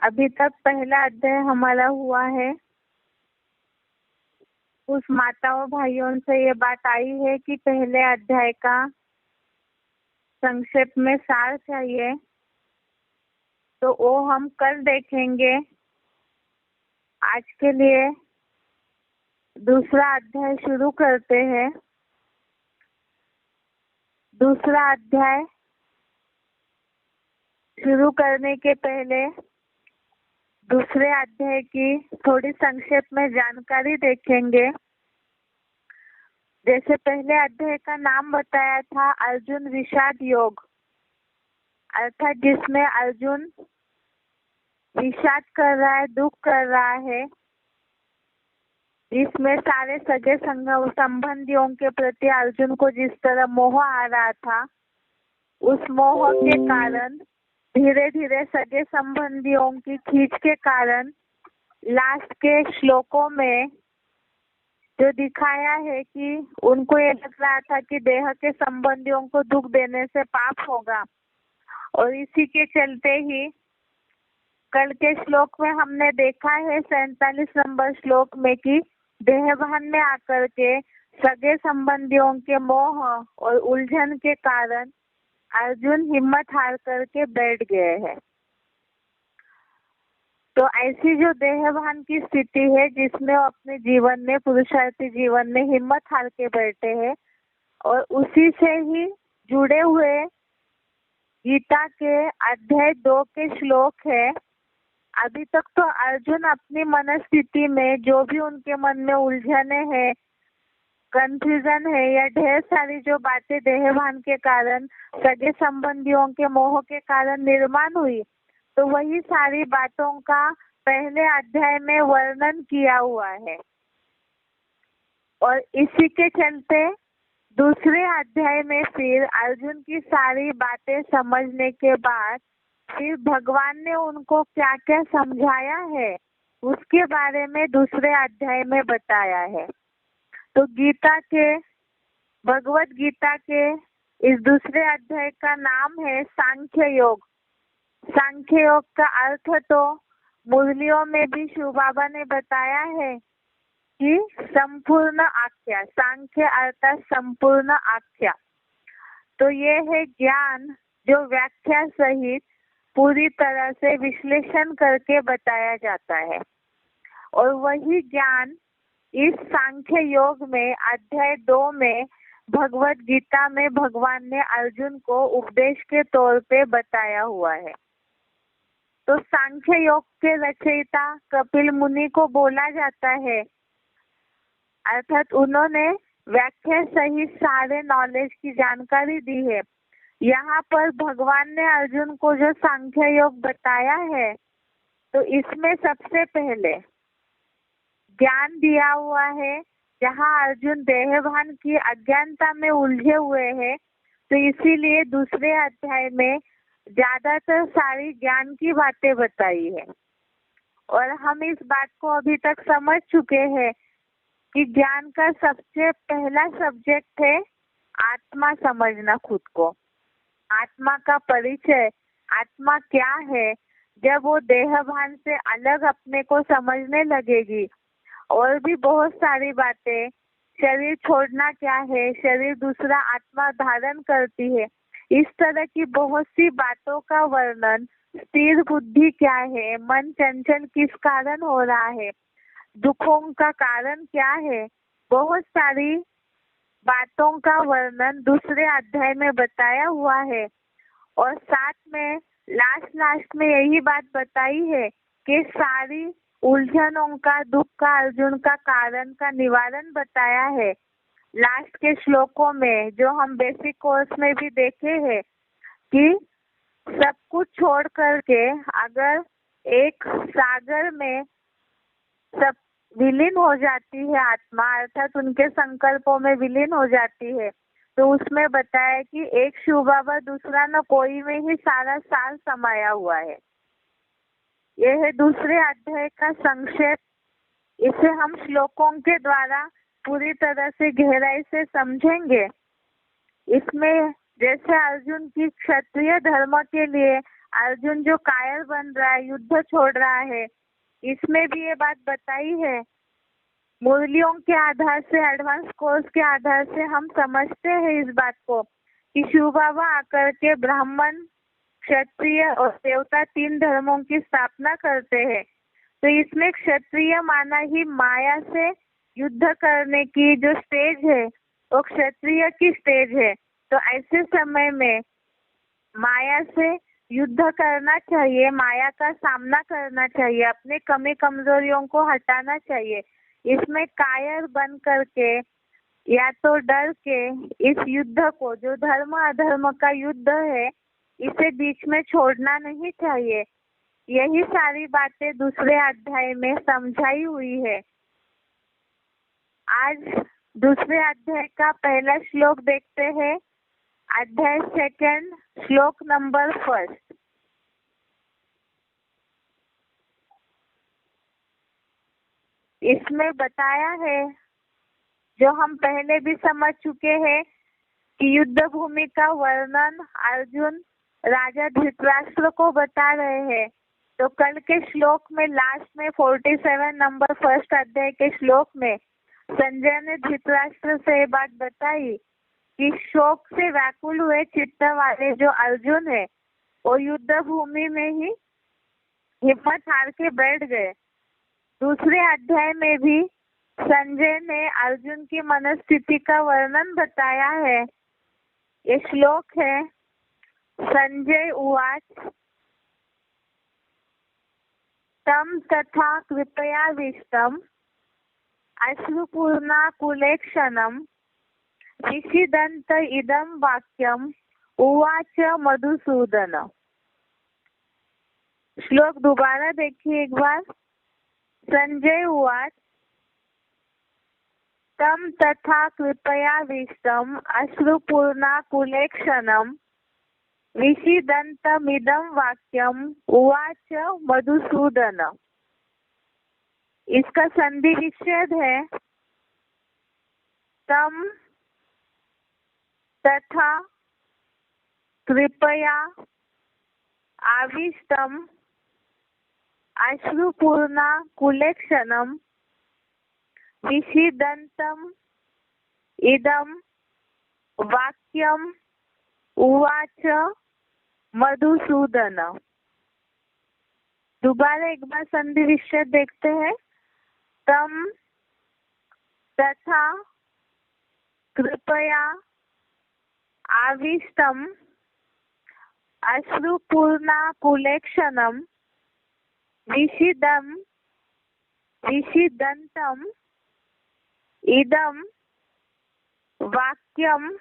अभी तक पहला अध्याय हमारा हुआ है। उस माताओं भाइयों से ये बात आई है कि पहले अध्याय का संक्षेप में सार चाहिए, तो वो हम कल देखेंगे। आज के लिए दूसरा अध्याय शुरू करते हैं। दूसरा अध्याय शुरू करने के पहले दूसरे अध्याय की थोड़ी संक्षेप में जानकारी देखेंगे। जैसे पहले अध्याय का नाम बताया था अर्जुन विषाद योग, अर्थात जिसमें अर्जुन विषाद कर रहा है, दुख कर रहा है, जिसमें सारे सगे संबंधियों के प्रति अर्जुन को जिस तरह मोह आ रहा था, उस मोह के कारण धीरे धीरे सगे संबंधियों की खींच के कारण लास्ट के श्लोकों में जो दिखाया है कि उनको ये लग रहा था कि देह के संबंधियों को दुख देने से पाप होगा, और इसी के चलते ही कल के श्लोक में हमने देखा है 47 नंबर श्लोक में कि देहभान में आकर के सगे संबंधियों के मोह और उलझन के कारण अर्जुन हिम्मत हार करके बैठ गए हैं। तो ऐसी जो देहभान की स्थिति है जिसमें वो अपने जीवन में, पुरुषार्थी जीवन में हिम्मत हार के बैठे हैं, और उसी से ही जुड़े हुए गीता के अध्याय 2 के श्लोक है। अभी तक तो अर्जुन अपनी मनस्थिति में जो भी उनके मन में उलझने हैं, कंफ्यूजन है, या ढेर सारी जो बातें देहभान के कारण, सगे संबंधियों के मोह के कारण निर्माण हुई, तो वही सारी बातों का पहले अध्याय में वर्णन किया हुआ है। और इसी के चलते दूसरे अध्याय में फिर अर्जुन की सारी बातें समझने के बाद फिर भगवान ने उनको क्या क्या समझाया है उसके बारे में दूसरे अध्याय में बताया है। तो भगवत गीता के इस दूसरे अध्याय का नाम है सांख्य योग। सांख्य योग का अर्थ तो मुरलियों में भी शिव बाबा ने बताया है कि संपूर्ण आख्या, सांख्य अर्थात संपूर्ण आख्या। तो ये है ज्ञान जो व्याख्या सहित पूरी तरह से विश्लेषण करके बताया जाता है, और वही ज्ञान इस सांख्य योग में अध्याय 2 में भगवत गीता में भगवान ने अर्जुन को उपदेश के तौर पे बताया हुआ है। तो सांख्य योग के रचयिता कपिल मुनि को बोला जाता है, अर्थात उन्होंने व्याख्या सहित सारे नॉलेज की जानकारी दी है। यहाँ पर भगवान ने अर्जुन को जो सांख्य योग बताया है, तो इसमें सबसे पहले ज्ञान दिया हुआ है। जहाँ अर्जुन देहभान की अज्ञानता में उलझे हुए हैं, तो इसीलिए दूसरे अध्याय में ज्यादातर सारी ज्ञान की बातें बताई है। और हम इस बात को अभी तक समझ चुके हैं कि ज्ञान का सबसे पहला सब्जेक्ट है आत्मा समझना, खुद को, आत्मा का परिचय, आत्मा क्या है। जब वो देहभान से अलग अपने को समझने लगेगी, और भी बहुत सारी बातें, शरीर छोड़ना क्या है, शरीर दूसरा आत्मा धारण करती है, इस तरह की बहुत सी बातों का वर्णन, स्थिर बुद्धि क्या है, मन चंचल किस कारण हो रहा है, दुखों का कारण क्या है, बहुत सारी बातों का वर्णन दूसरे अध्याय में बताया हुआ है। और साथ में लास्ट में यही बात बताई है कि सारी उलझनों का, दुख का, अर्जुन का कारण का निवारण बताया है। लास्ट के श्लोकों में जो हम बेसिक कोर्स में भी देखे हैं कि सब कुछ छोड़ करके अगर एक सागर में सब विलीन हो जाती है आत्मा, अर्थात उनके संकल्पों में विलीन हो जाती है, तो उसमें बताया कि एक शिव बाबा दूसरा न कोई में ही सारा सार समाया हुआ है। यह है दूसरे अध्याय का संक्षेप। इसे हम श्लोकों के द्वारा पूरी तरह से गहराई से समझेंगे। इसमें जैसे अर्जुन की क्षत्रिय धर्म के लिए अर्जुन जो कायर बन रहा है, युद्ध छोड़ रहा है, इसमें भी ये बात बताई है। मुरलियों के आधार से, एडवांस कोर्स के आधार से हम समझते हैं इस बात को कि शिव बाबा आकर के ब्राह्मण, क्षत्रिय और देवता 3 धर्मों की स्थापना करते हैं। तो इसमें क्षत्रिय माना ही माया से युद्ध करने की जो स्टेज है वो क्षत्रिय की स्टेज है। तो ऐसे समय में माया से युद्ध करना चाहिए, माया का सामना करना चाहिए, अपने कमी कमजोरियों को हटाना चाहिए। इसमें कायर बन करके या तो डर के इस युद्ध को, जो धर्म अधर्म का युद्ध है, इसे बीच में छोड़ना नहीं चाहिए। यही सारी बातें दूसरे अध्याय में समझाई हुई है। आज दूसरे अध्याय का पहला श्लोक देखते हैं। अध्याय 2 श्लोक नंबर 1। इसमें बताया है, जो हम पहले भी समझ चुके हैं, कि युद्ध भूमि का वर्णन अर्जुन राजा धृतराष्ट्र को बता रहे हैं। तो कल के श्लोक में लास्ट में 47 नंबर 1 अध्याय के श्लोक में संजय ने धृतराष्ट्र से ये बात बताई कि शोक से व्याकुल हुए चित्त वाले जो अर्जुन है, वो युद्ध भूमि में ही हिम्मत हार के बैठ गए। दूसरे अध्याय में भी संजय ने अर्जुन की मनस्थिति का वर्णन बताया है। ये श्लोक है, संजय उवाच तम तथा कृपयाविष्टम् अश्रुपूर्णाकुलेक्षणम् विषीदन्त इदं वाक्यम् उवाच मधुसूदन। श्लोक दोबारा देखिए एक बार। संजय उवाच तम तथा कृपयाविष्टम् अश्रुपूर्णाकुलेक्षणम् विषीदन्तमिदं वाक्यम् उवाच मधुसूदन। इसका संधि विच्छेद है तम तथा कृपया आविष्टम् अश्रुपूर्णाकुलेक्षणम् विषीदन्तम् इदं वाक्यम् उवाच मधुसूदन। दोबारा एक बार संधि विच्छेद देखते हैं। तम तथा कृपया आविष्टम् अश्रुपूर्णाकुलेक्षणम् विषीदन्तम् इदं वाक्यम्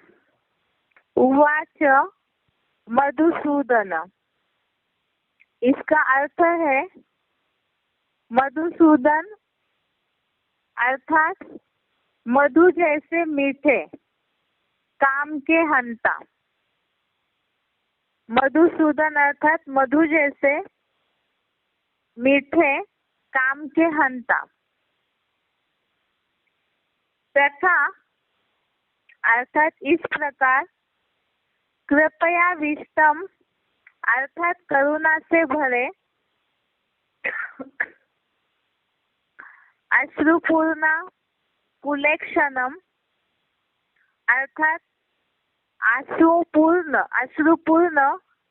उवाच मधुसूदन। इसका अर्थ है मधुसूदन अर्थात मधु जैसे मीठे, काम के हंता। मधुसूदन अर्थात मधु जैसे मीठे, काम के हंता। तथा अर्थात इस प्रकार, कृपया विष्टम अर्थात करुणा से भरे, अश्रुपूर्ण कुलेक्षणम अर्थात अश्रुपूर्ण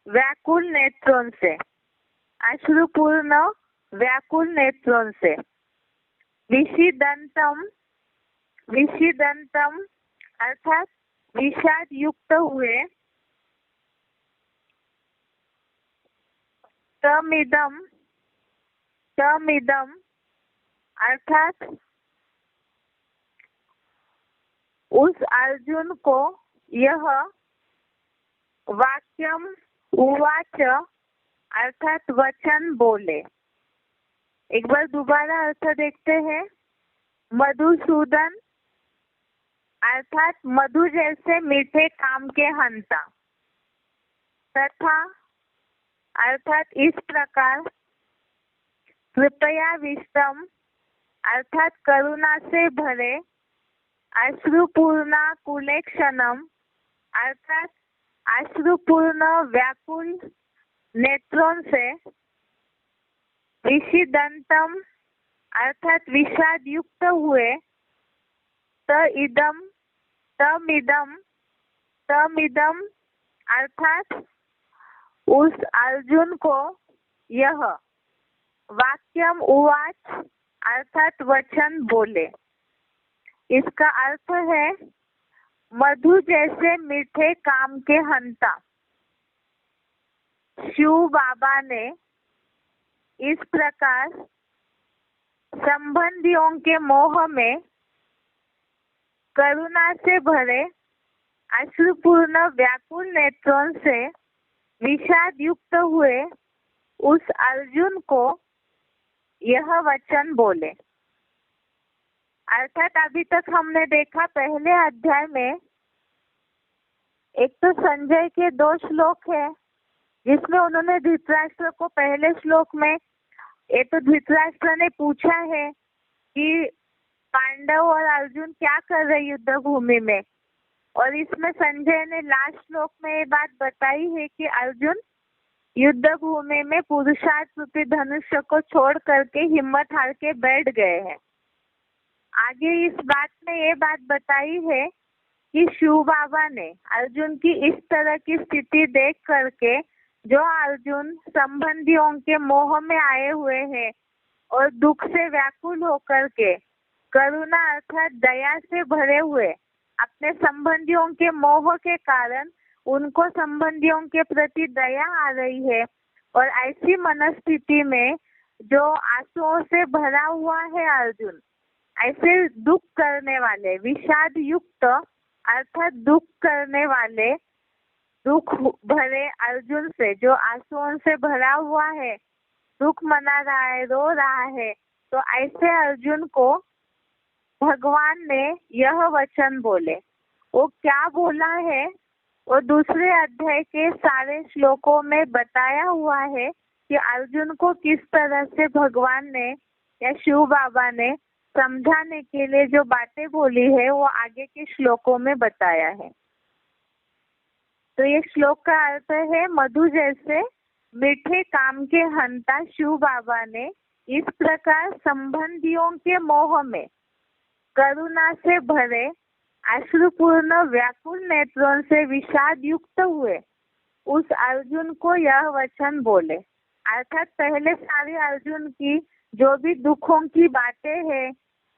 व्याकुल नेत्रों से, अश्रुपूर्ण व्याकुल नेत्रों से। विषीदन्तम अर्थात विषाद युक्त हुए। तमिदम अर्थात उस अर्जुन को यह, वाक्यम उवाच अर्थात वचन बोले। एक बार दोबारा अर्थ देखते हैं। मधुसूदन अर्थात मधु जैसे मीठे, काम के हंता। तथा अर्थात इस प्रकार, कृपया विष्टम अर्थात करुणा से भरे, अश्रुपूर्ण कुलेक्षणम अर्थात अश्रुपूर्ण व्याकुल नेत्रों से विषिदंतम अर्थात विषाद युक्त हुए तमिदम तमिदम अर्थात उस अर्जुन को यह वाक्यम उवाच अर्थात वचन बोले। इसका अर्थ है मधु जैसे मीठे काम के हंता शिव बाबा ने इस प्रकार संबंधियों के मोह में करुणा से भरे अश्रुपूर्ण व्याकुल नेत्रों से विषाद युक्त हुए उस अर्जुन को यह वचन बोले। अर्थात अभी तक हमने देखा पहले अध्याय में एक तो संजय के 2 श्लोक है जिसमें उन्होंने धृतराष्ट्र को पहले श्लोक में ये तो धृतराष्ट्र ने पूछा है कि पांडव और अर्जुन क्या कर रहे युद्ध भूमि में, और इसमें संजय ने लास्ट श्लोक में ये बात बताई है कि अर्जुन युद्ध भूमि में पुरुषार्थ रूपी धनुष्य को छोड़ करके हिम्मत हार के बैठ गए हैं। आगे इस बात में ये बात बताई है कि शिव बाबा ने अर्जुन की इस तरह की स्थिति देख करके जो अर्जुन संबंधियों के मोह में आए हुए हैं और दुख से व्याकुल होकर के करुणा अर्थात दया से भरे हुए अपने संबंधियों के मोह के कारण उनको संबंधियों के प्रति दया आ रही है, और ऐसी मनस्थिति में जो आंसुओं से भरा हुआ है अर्जुन, ऐसे दुख करने वाले विषाद युक्त अर्थात दुख करने वाले दुख भरे अर्जुन से जो आंसुओं से भरा हुआ है, दुख मना रहा है, रो रहा है, तो ऐसे अर्जुन को भगवान ने यह वचन बोले। वो क्या बोला है वो दूसरे अध्याय के सारे श्लोकों में बताया हुआ है कि अर्जुन को किस तरह से भगवान ने या शिव बाबा ने समझाने के लिए जो बातें बोली है वो आगे के श्लोकों में बताया है। तो ये श्लोक का अर्थ है मधु जैसे मीठे काम के हंता शिव बाबा ने इस प्रकार संबंधियों के मोह में करुणा से भरे अश्रुपूर्ण व्याकुल नेत्रों से विषाद युक्त हुए उस अर्जुन को यह वचन बोले। अर्थात पहले सारे अर्जुन की जो भी दुखों की बातें हैं,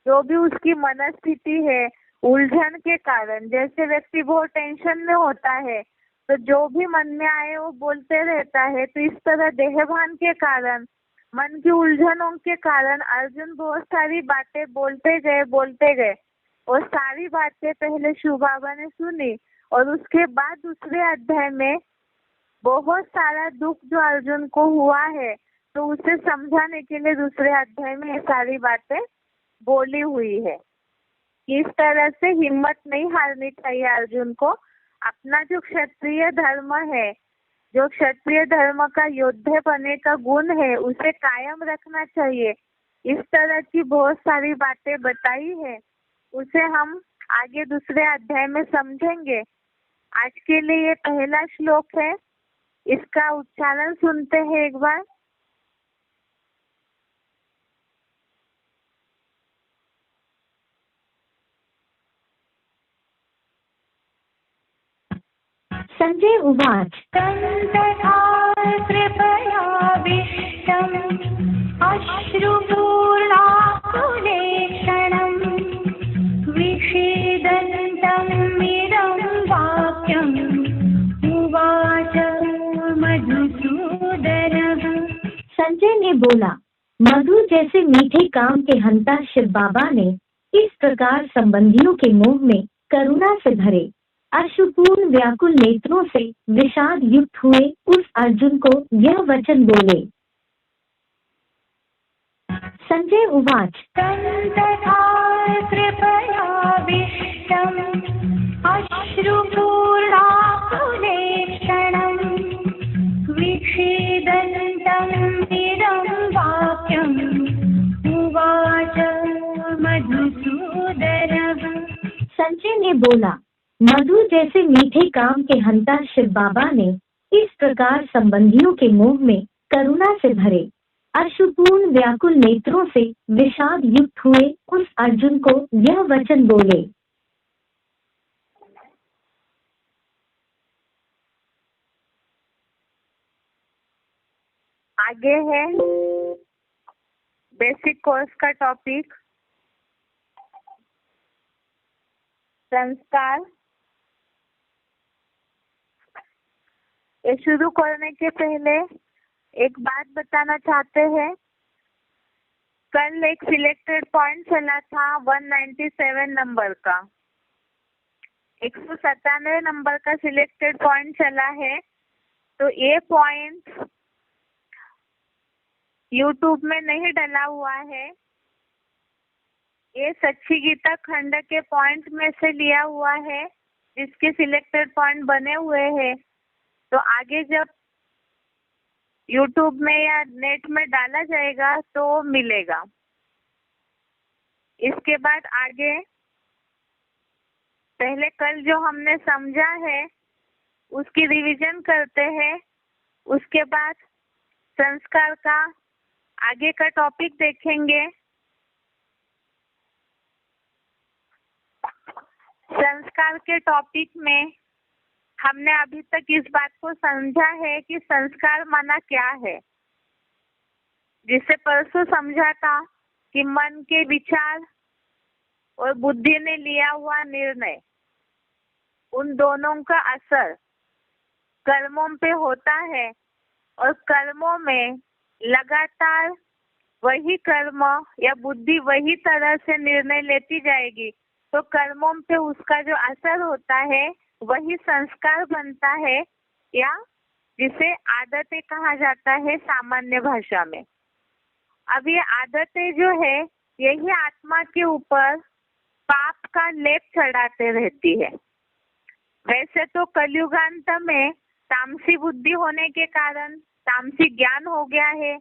जो भी उसकी मनस्थिति है, उलझन के कारण, जैसे व्यक्ति बहुत टेंशन में होता है तो जो भी मन में आए वो बोलते रहता है, तो इस तरह देहभान के कारण मन की उलझनों के कारण अर्जुन बहुत सारी बातें बोलते गए और सारी बातें पहले शिव बाबा ने सुनी, और उसके बाद दूसरे अध्याय में बहुत सारा दुख जो अर्जुन को हुआ है तो उसे समझाने के लिए दूसरे अध्याय में ये सारी बातें बोली हुई है। इस तरह से हिम्मत नहीं हारनी चाहिए अर्जुन को, अपना जो क्षत्रिय धर्म है, जो क्षत्रिय धर्म का योद्धे बने का गुण है, उसे कायम रखना चाहिए। इस तरह की बहुत सारी बातें बताई है, उसे हम आगे दूसरे अध्याय में समझेंगे। आज के लिए ये पहला श्लोक है, इसका उच्चारण सुनते हैं एक बार। संजय उवाच कृपयाविष्टम् अश्रुपूर्णाकुलेक्षणम् विषीदन्तमिदं वाक्यम् उवाच मधुसूदनः। संजय ने बोला, मधु जैसे मीठे काम के हंता शिव बाबा ने इस प्रकार संबंधियों के मोह में करुणा से भरे अश्रुपूर्ण व्याकुल नेत्रों से विषाद युक्त हुए उस अर्जुन को यह वचन बोले। संजय उवाच कृपयाविष्टम् अश्रुपूर्णाकुलेक्षणम् विषीदन्तमिदं वाक्यम् उवाच मधुसूदनः। संजय ने बोला, मधु जैसे मीठे काम के हंता शिव बाबा ने इस प्रकार संबंधियों के मोह में करुणा से भरे अश्रुपूर्ण व्याकुल नेत्रों से विषाद युक्त हुए उस अर्जुन को यह वचन बोले। आगे है बेसिक कोर्स का टॉपिक संस्कार। ये शुरू करने के पहले एक बात बताना चाहते हैं। कल एक सिलेक्टेड पॉइंट चला था 197 नंबर का, 197 नंबर का सिलेक्टेड पॉइंट चला है। तो ये पॉइंट यूट्यूब में नहीं डला हुआ है, ये सच्ची गीता खंड के पॉइंट में से लिया हुआ है जिसके सिलेक्टेड पॉइंट बने हुए हैं। तो आगे जब यूट्यूब में या नेट में डाला जाएगा तो मिलेगा। इसके बाद आगे पहले कल जो हमने समझा है उसकी रिवीजन करते हैं। उसके बाद संस्कार का आगे का टॉपिक देखेंगे। संस्कार के टॉपिक में हमने अभी तक इस बात को समझा है कि संस्कार माना क्या है, जिसे परसों समझा था कि मन के विचार और बुद्धि ने लिया हुआ निर्णय, उन दोनों का असर कर्मों पे होता है और कर्मों में लगातार वही कर्म या बुद्धि वही तरह से निर्णय लेती जाएगी तो कर्मों पे उसका जो असर होता है वही संस्कार बनता है, या जिसे आदतें कहा जाता है सामान्य भाषा में। अब ये आदतें जो है यही आत्मा के ऊपर पाप का लेप चढ़ाते रहती है। वैसे तो कलयुगांत में तामसी बुद्धि होने के कारण तामसी ज्ञान हो गया है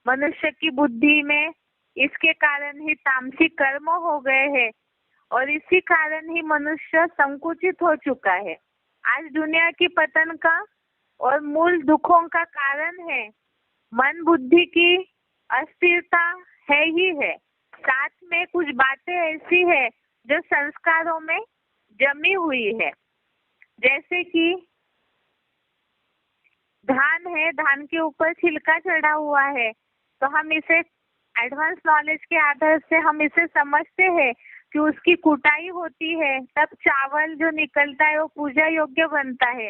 मनुष्य की बुद्धि में, इसके कारण ही तामसी कर्म हो गए हैं और इसी कारण ही मनुष्य संकुचित हो चुका है। आज दुनिया की पतन का और मूल दुखों का कारण है मन बुद्धि की अस्थिरता है ही है, साथ में कुछ बातें ऐसी है जो संस्कारों में जमी हुई है। जैसे कि धान है, धान के ऊपर छिलका चढ़ा हुआ है तो हम इसे एडवांस नॉलेज के आधार से हम इसे समझते हैं कि उसकी कुटाई होती है, तब चावल जो निकलता है वो पूजा योग्य बनता है।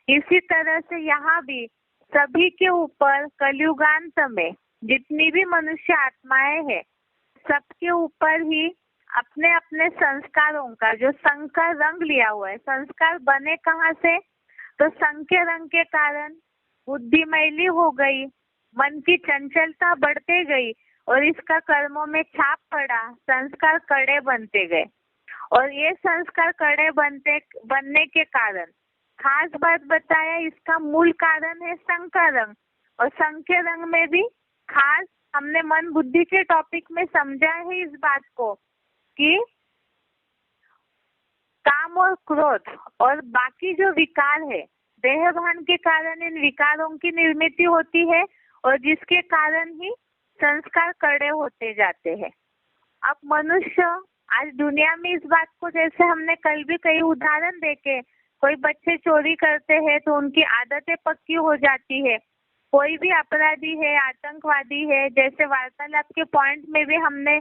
इसी तरह से यहाँ भी सभी के ऊपर कलयुगांत में जितनी भी मनुष्य आत्माएं हैं सबके ऊपर ही अपने अपने संस्कारों का जो संकर रंग लिया हुआ है। संस्कार बने कहाँ से? तो संग के रंग के कारण बुद्धि मैली हो गई, मन की चंचलता बढ़ते गई और इसका कर्मों में छाप पड़ा, संस्कार कड़े बनते गए। और ये संस्कार कड़े बनने के कारण खास बात बताया, इसका मूल कारण है संग का रंग। और संग के रंग में भी खास हमने मन बुद्धि के टॉपिक में समझा है इस बात को कि काम और क्रोध और बाकी जो विकार है देह भान के कारण इन विकारों की निर्मित होती है और जिसके कारण ही संस्कार कड़े होते जाते हैं। अब मनुष्य आज दुनिया में इस बात को, जैसे हमने कल भी कई उदाहरण देखे, कोई बच्चे चोरी करते हैं तो उनकी आदतें पक्की हो जाती है, कोई भी अपराधी है, आतंकवादी है, जैसे वार्तालाप के पॉइंट में भी हमने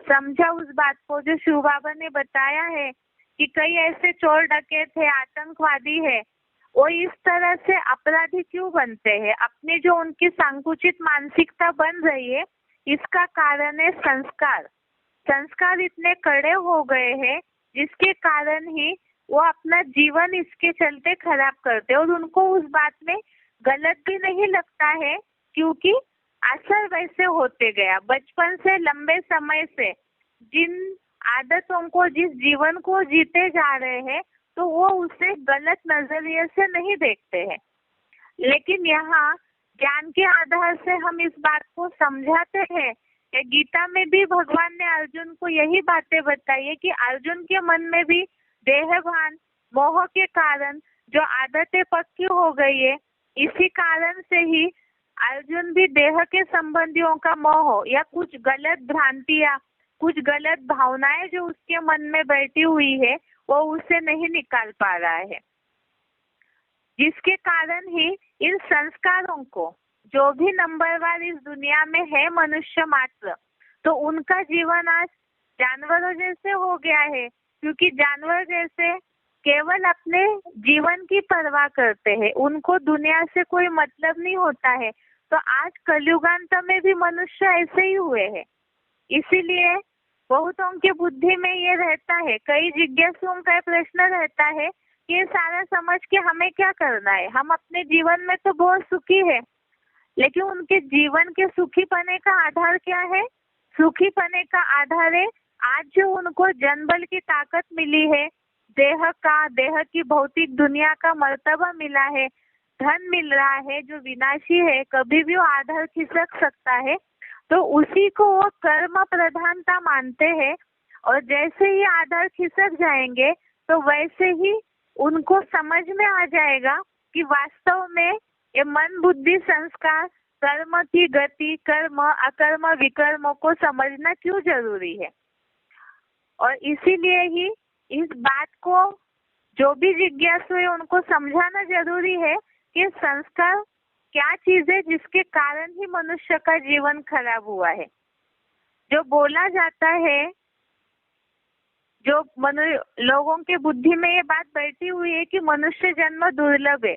समझा उस बात को जो शिव बाबा ने बताया है कि कई ऐसे चोर डकैत है, आतंकवादी है, वो इस तरह से अपराधी क्यों बनते हैं? अपनी जो उनकी संकुचित मानसिकता बन रही है इसका कारण है संस्कार। संस्कार इतने कड़े हो गए हैं जिसके कारण ही वो अपना जीवन इसके चलते खराब करते और उनको उस बात में गलत भी नहीं लगता है क्योंकि असर वैसे होते गया। बचपन से लंबे समय से जिन आदतों को, जिस जीवन को जीते जा रहे हैं तो वो उसे गलत नजरिए से नहीं देखते हैं। लेकिन यहाँ ज्ञान के आधार से हम इस बात को समझाते हैं कि गीता में भी भगवान ने अर्जुन को यही बातें बताई है कि अर्जुन के मन में भी देह भान मोह के कारण जो आदतें पक्की हो गई है, इसी कारण से ही अर्जुन भी देह के संबंधियों का मोह या कुछ गलत भ्रांतियां, कुछ गलत भावनाएं जो उसके मन में बैठी हुई है, वो उसे नहीं निकाल पा रहा है, जिसके कारण ही इन संस्कारों को, जो भी नंबरवार इस दुनिया में है मनुष्य मात्र, तो उनका जीवन आज जानवरों जैसे हो गया है, क्योंकि जानवर जैसे केवल अपने जीवन की परवाह करते हैं, उनको दुनिया से कोई मतलब नहीं होता है। तो आज कलयुगांत में भी मनुष्य ऐसे ही हुए हैं। इसीलिए बहुतों के बुद्धि में ये रहता है, कई जिज्ञासुओं का प्रश्न रहता है कि ये सारा समझ के हमें क्या करना है, हम अपने जीवन में तो बहुत सुखी है, लेकिन उनके जीवन के सुखी पने का आधार क्या है? सुखी पने का आधार है आज जो उनको जनबल की ताकत मिली है, देह की भौतिक दुनिया का मर्तबा मिला है, धन मिल रहा है जो विनाशी है, कभी भी वो आधार खिसक सकता है, तो उसी को वो कर्म प्रधानता मानते हैं। और जैसे ही आधार खिसक जाएंगे तो वैसे ही उनको समझ में आ जाएगा कि वास्तव में ये मन बुद्धि संस्कार, कर्म की गति, कर्म अकर्म विकर्मों को समझना क्यों जरूरी है। और इसीलिए ही इस बात को जो भी जिज्ञासु है उनको समझाना जरूरी है कि संस्कार क्या चीज है जिसके कारण ही मनुष्य का जीवन खराब हुआ है। जो बोला जाता है, जो लोगों के बुद्धि में ये बात बैठी हुई है कि मनुष्य जन्म दुर्लभ है,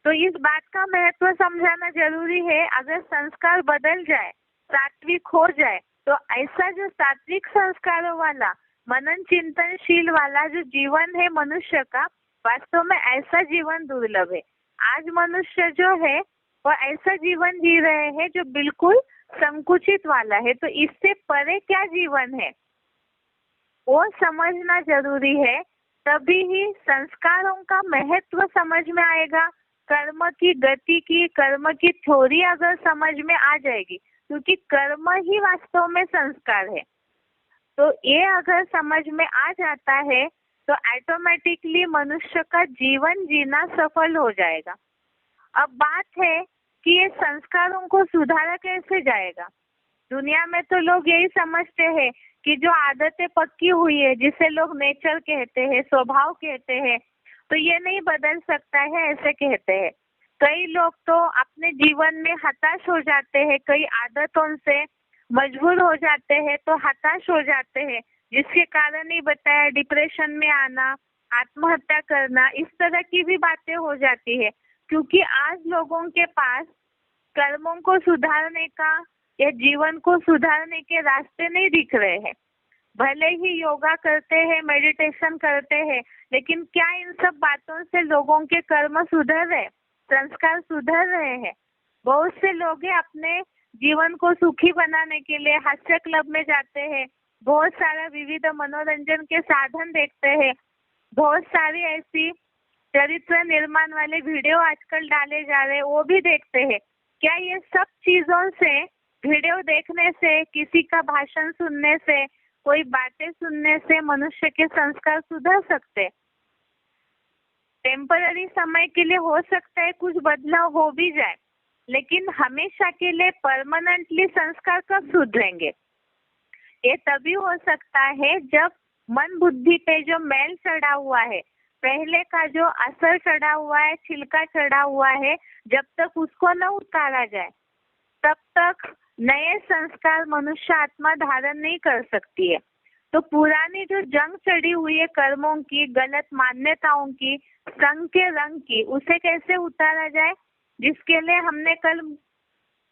तो इस बात का महत्व समझाना जरूरी है। अगर संस्कार बदल जाए, सात्विक हो जाए, तो ऐसा जो सात्विक संस्कारों वाला, मनन चिंतनशील वाला जो जीवन है मनुष्य का, वास्तव में ऐसा जीवन दुर्लभ है। आज मनुष्य जो है वो ऐसा जीवन जी रहे हैं जो बिल्कुल संकुचित वाला है। तो इससे परे क्या जीवन है वो समझना जरूरी है, तभी ही संस्कारों का महत्व समझ में आएगा। कर्म की गति की, कर्म की थ्योरी अगर समझ में आ जाएगी, क्योंकि कर्म ही वास्तव में संस्कार है, तो ये अगर समझ में आ जाता है तो ऑटोमेटिकली मनुष्य का जीवन जीना सफल हो जाएगा। अब बात है कि ये संस्कारों को सुधारा कैसे जाएगा। दुनिया में तो लोग यही समझते हैं कि जो आदतें पक्की हुई है, जिसे लोग नेचर कहते हैं, स्वभाव कहते हैं, तो ये नहीं बदल सकता है, ऐसे कहते हैं। कई लोग तो अपने जीवन में हताश हो जाते हैं, कई आदतों से मजबूर हो जाते हैं तो हताश हो जाते हैं, जिसके कारण ही बताया डिप्रेशन में आना, आत्महत्या करना, इस तरह की भी बातें हो जाती है, क्योंकि आज लोगों के पास कर्मों को सुधारने का या जीवन को सुधारने के रास्ते नहीं दिख रहे हैं। भले ही योगा करते हैं, मेडिटेशन करते हैं, लेकिन क्या इन सब बातों से लोगों के कर्म सुधर रहे, संस्कार सुधर रहे हैं? बहुत से लोग अपने जीवन को सुखी बनाने के लिए हास्य क्लब में जाते हैं, बहुत सारा विविध मनोरंजन के साधन देखते हैं, बहुत सारी ऐसी चरित्र निर्माण वाले वीडियो आजकल डाले जा रहे हैं, वो भी देखते हैं। क्या ये सब चीजों से, वीडियो देखने से, किसी का भाषण सुनने से, कोई बातें सुनने से मनुष्य के संस्कार सुधर सकते? टेम्पररी समय के लिए हो सकता है कुछ बदलाव हो भी जाए, लेकिन हमेशा के लिए परमानेंटली संस्कार कब सुधरेंगे? ये तभी हो सकता है जब मन बुद्धि पे जो मैल चढ़ा हुआ है, पहले का जो असर चढ़ा हुआ है, छिलका चढ़ा हुआ है, जब तक उसको न उतारा जाए तब तक नए संस्कार मनुष्य आत्मा धारण नहीं कर सकती है। तो पुरानी जो जंग चढ़ी हुई है कर्मों की, गलत मान्यताओं की, संग के रंग की, उसे कैसे उतारा जाए, जिसके लिए हमने कल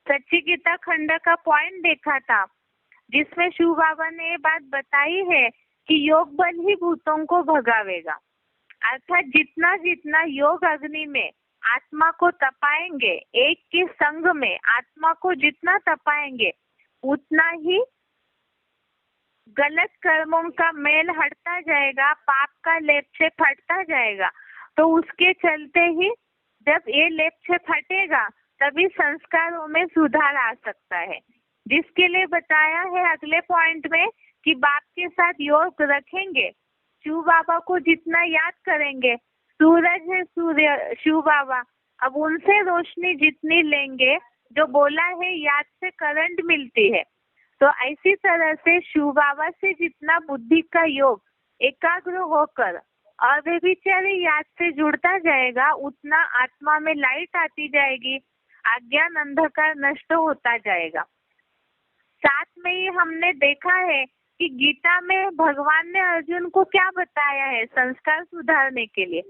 सच्ची गीता खंड का पॉइंट देखा था, जिसमें शिव बाबा ने ये बात बताई है कि योग बल ही भूतों को भगावेगा। अर्थात जितना जितना योग अग्नि में आत्मा को तपाएंगे, एक के संग में आत्मा को जितना तपाएंगे, उतना ही गलत कर्मों का मेल हटता जाएगा, पाप का लेपछेप हटता जाएगा। तो उसके चलते ही जब ये लेपछेप हटेगा तभी संस्कारों में सुधार आ सकता है, जिसके लिए बताया है अगले पॉइंट में कि बाप के साथ योग रखेंगे, शिव बाबा को जितना याद करेंगे, सूरज है सूर्य शिव बाबा, अब उनसे रोशनी जितनी लेंगे, जो बोला है याद से करंट मिलती है, तो ऐसी तरह से शिव बाबा से जितना बुद्धि का योग एकाग्र होकर अव्यभिचारी याद से जुड़ता जाएगा, उतना आत्मा में लाइट आती जाएगी, अज्ञान अंधकार नष्ट होता जाएगा। साथ में ही हमने देखा है कि गीता में भगवान ने अर्जुन को क्या बताया है संस्कार सुधारने के लिए।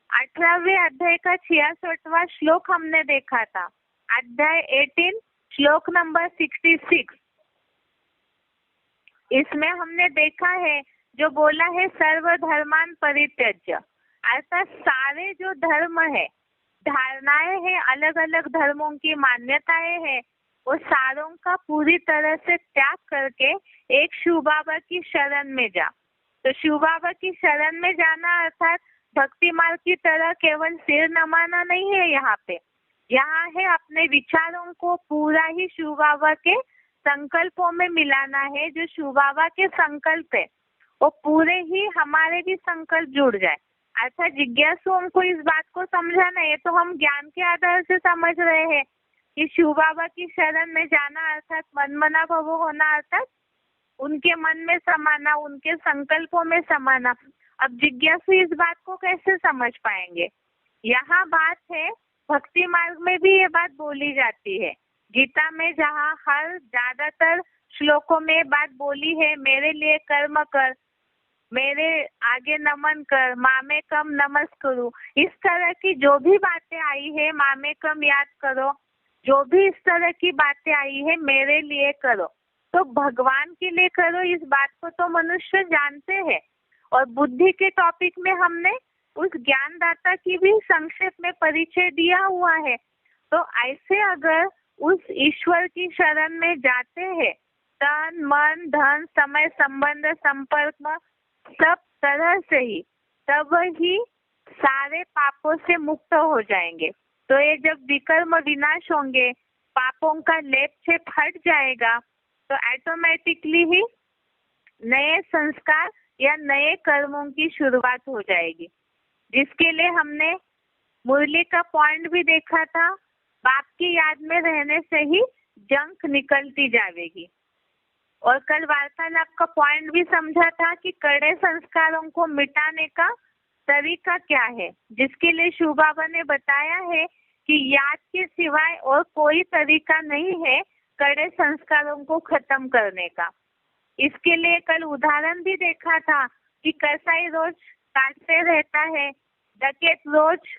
18वें अध्याय का 66वां श्लोक हमने देखा था, अध्याय 18 श्लोक नंबर 66। इसमें हमने देखा है जो बोला है सर्व धर्मान परित्यज्य, अर्थात सारे जो धर्म है, धारणाएं हैं, अलग अलग धर्मों की मान्यताएं हैं, वो सारों का पूरी तरह से त्याग करके एक शिव बाबा की शरण में जा। तो शिव बाबा की शरण में जाना अर्थात भक्ति मार्ग की तरह केवल सिर नमाना नहीं है। यहाँ है अपने विचारों को पूरा ही शिव बाबा के संकल्पों में मिलाना है। जो शिव बाबा के संकल्प है वो पूरे ही हमारे भी संकल्प जुड़ जाए। अर्थात जिज्ञासुओं को इस बात को समझाना है, तो हम ज्ञान के आधार से समझ रहे हैं कि शिव बाबा की शरण में जाना अर्थात मनमना भव होना, अर्थात उनके मन में समाना, उनके संकल्पों में समाना। अब जिज्ञासु इस बात को कैसे समझ पाएंगे? यहाँ बात है, भक्ति मार्ग में भी ये बात बोली जाती है। गीता में जहाँ हर ज्यादातर श्लोकों में बात बोली है, मेरे लिए कर्म कर, मेरे आगे नमन कर, मामेकम नमस्कुरु, इस तरह की जो भी बातें आई है, मामेकम याद करो, जो भी इस तरह की बातें आई है मेरे लिए करो, तो भगवान के लिए करो, इस बात को तो मनुष्य जानते हैं। और बुद्धि के टॉपिक में हमने उस ज्ञानदाता की भी संक्षेप में परिचय दिया हुआ है। तो ऐसे अगर उस ईश्वर की शरण में जाते हैं, तन मन धन समय संबंध संपर्क सब तरह से ही, तब ही सारे पापों से मुक्त हो जाएंगे। तो ये जब विकर्म विनाश होंगे, पापों का लेप छेप हट जाएगा, तो ऑटोमेटिकली ही नए संस्कार या नए कर्मों की शुरुआत हो जाएगी। जिसके लिए हमने मुरली का पॉइंट भी देखा था, बाप की याद में रहने से ही जंक निकलती जाएगी। और कल वार्तालाप का पॉइंट भी समझा था कि कड़े संस्कारों को मिटाने का तरीका क्या है, जिसके लिए शिव बाबा ने बताया है कि याद के सिवाय और कोई तरीका नहीं है कड़े संस्कारों को खत्म करने का। इसके लिए कल उदाहरण भी देखा था कि कसाई रोज काटते रहता है, डकैत रोज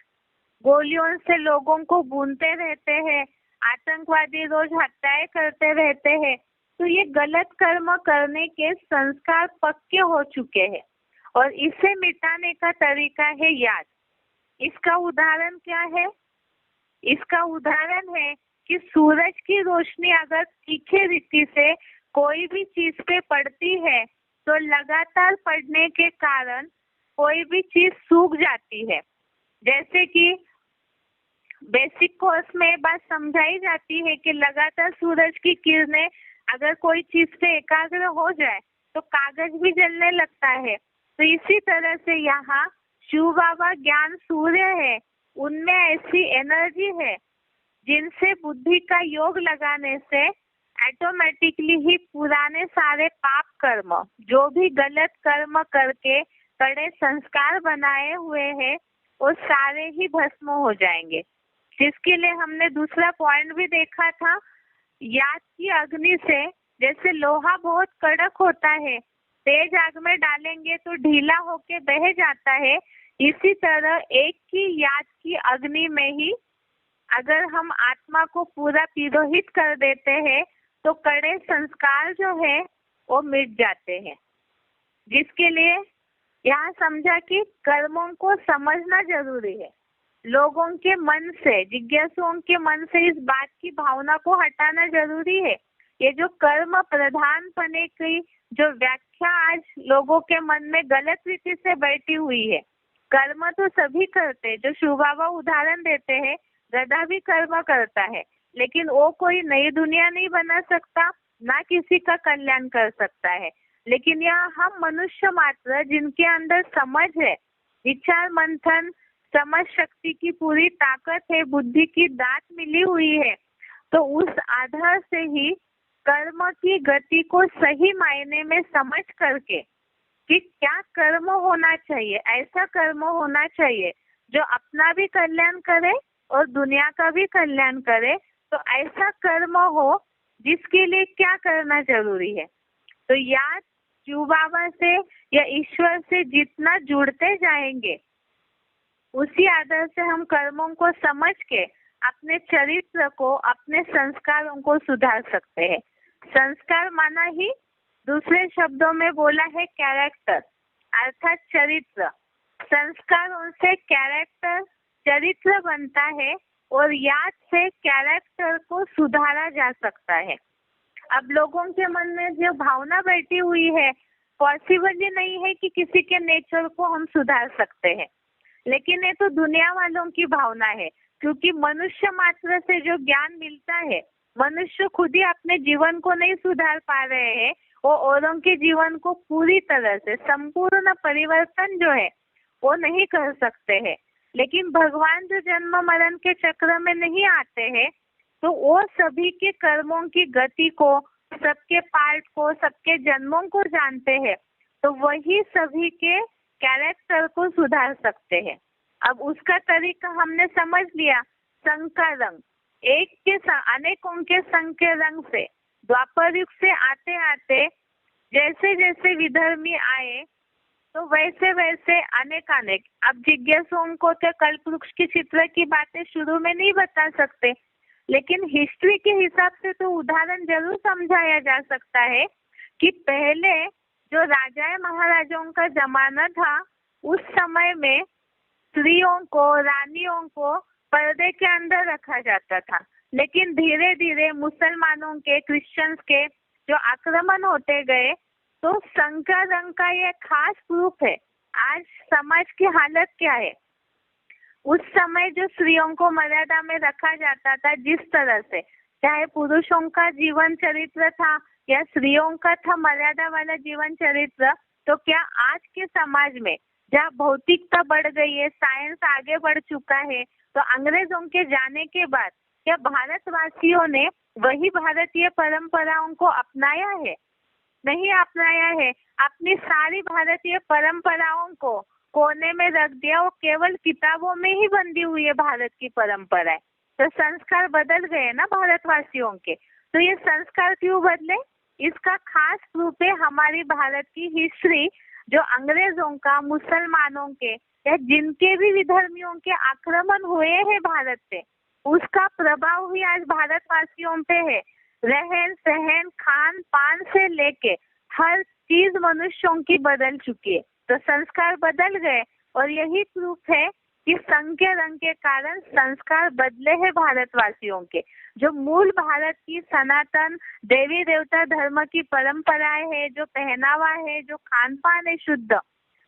गोलियों से लोगों को भूनते रहते हैं, आतंकवादी रोज हत्याएं करते रहते हैं। तो ये गलत कर्म करने के संस्कार पक्के हो चुके हैं और इसे मिटाने का तरीका है याद। इसका उदाहरण क्या है? इसका उदाहरण है कि सूरज की रोशनी अगर तीखे रीति से कोई भी चीज पे पड़ती है, तो लगातार पड़ने के कारण कोई भी चीज सूख जाती है। जैसे कि बेसिक कोर्स में बात समझाई जाती है कि लगातार सूरज की किरणें अगर कोई चीज पे एकाग्र हो जाए तो कागज भी जलने लगता है। तो इसी तरह से यहाँ शिव बाबा ज्ञान सूर्य है, उनमें ऐसी एनर्जी है जिनसे बुद्धि का योग लगाने से ऑटोमेटिकली ही पुराने सारे पाप कर्म, जो भी गलत कर्म करके कड़े संस्कार बनाए हुए हैं, वो सारे ही भस्म हो जाएंगे। जिसके लिए हमने दूसरा पॉइंट भी देखा था, याद की अग्नि से, जैसे लोहा बहुत कड़क होता है, तेज आग में डालेंगे तो ढीला होके बह जाता है, इसी तरह एक ही याद की अग्नि में ही अगर हम आत्मा को पूरा पिरोहित कर देते हैं तो कड़े संस्कार जो है वो मिट जाते हैं। जिसके लिए यहाँ समझा कि कर्मों को समझना जरूरी है। लोगों के मन से, जिज्ञासुओं के मन से इस बात की भावना को हटाना जरूरी है। ये जो कर्म प्रधान पने की जो व्याख्या आज लोगों के मन में गलत रीति से बैठी हुई है, कर्म तो सभी करते हैं। जो शिव बाबा उदाहरण देते हैं, गधा भी कर्म करता है, लेकिन वो कोई नई दुनिया नहीं बना सकता, ना किसी का कल्याण कर सकता है। लेकिन यहाँ हम मनुष्य मात्र जिनके अंदर समझ है विचार मंथन, समझ शक्ति की पूरी ताकत है, बुद्धि की दात मिली हुई है। तो उस आधार से ही कर्म की गति को सही मायने में समझ करके कि क्या कर्म होना चाहिए, ऐसा कर्म होना चाहिए जो अपना भी कल्याण करे और दुनिया का भी कल्याण करे। तो ऐसा कर्म हो जिसके लिए क्या करना जरूरी है। तो या शिव बाबा से या ईश्वर से जितना जुड़ते जाएंगे उसी आधार से हम कर्मों को समझ के अपने चरित्र को, अपने संस्कारों को सुधार सकते हैं। संस्कार माना ही दूसरे शब्दों में बोला है कैरेक्टर, अर्थात चरित्र। संस्कारों से कैरेक्टर, चरित्र बनता है और याद से कैरेक्टर को सुधारा जा सकता है। अब लोगों के मन में जो भावना बैठी हुई है, पॉसिबल ही नहीं है कि किसी के नेचर को हम सुधार सकते हैं, लेकिन ये तो दुनिया वालों की भावना है। क्योंकि मनुष्य मात्र से जो ज्ञान मिलता है, मनुष्य खुद ही अपने जीवन को नहीं सुधार पा रहे हैं, वो औरों के जीवन को पूरी तरह से संपूर्ण परिवर्तन जो है वो नहीं कर सकते हैं। लेकिन भगवान जो जन्म मरण के चक्र में नहीं आते हैं, तो वो सभी के कर्मों की गति को, सबके पार्ट को, सबके जन्मों को जानते हैं। तो वही सभी के कैरेक्टर को सुधार सकते हैं। अब उसका तरीका हमने समझ लिया। संग का रंग, एक के अनेकों के संग के रंग से द्वापर युग से आते आते जैसे जैसे विधर्मी आए तो वैसे वैसे अनेक। अब जिज्ञासुओं को तो कल्प वृक्ष की चित्र की बातें शुरू में नहीं बता सकते, लेकिन हिस्ट्री के हिसाब से तो उदाहरण जरूर समझाया जा सकता है कि पहले जो राजा महाराजाओं का जमाना था, उस समय में स्त्रियों को, रानियों को पर्दे के अंदर रखा जाता था। लेकिन धीरे धीरे मुसलमानों के, क्रिश्चियंस के जो आक्रमण होते गए, तो संकर रंग का ये खास प्रूफ है। आज समाज की हालत क्या है। उस समय जो स्त्रियों को मर्यादा में रखा जाता था, जिस तरह से चाहे पुरुषों का जीवन चरित्र था या स्त्रियों का था मर्यादा वाला जीवन चरित्र, तो क्या आज के समाज में जहाँ भौतिकता बढ़ गई है, साइंस आगे बढ़ चुका है, तो अंग्रेजों के जाने के बाद क्या भारतवासियों ने वही भारतीय परंपराओं को अपनाया है? नहीं अपनाया है। अपनी सारी भारतीय परंपराओं को कोने में रख दिया। वो केवल किताबों में ही बंधी हुई है भारत की परंपराएं। तो संस्कार बदल गए ना भारतवासियों के। तो ये संस्कार क्यों बदले? इसका खास प्रूफ है हमारी भारत की हिस्ट्री, जो अंग्रेजों का, मुसलमानों के या जिनके भी विधर्मियों के आक्रमण हुए हैं भारत पे, उसका प्रभाव ही आज भारतवासियों पे है। रहन सहन, खान पान से लेके हर चीज मनुष्यों की बदल चुकी है। तो संस्कार बदल गए और यही प्रूफ है कि संग के रंग के कारण संस्कार बदले हैं भारतवासियों के। जो मूल भारत की सनातन देवी देवता धर्म की परंपराएं है, जो पहनावा है, जो खान पान है शुद्ध,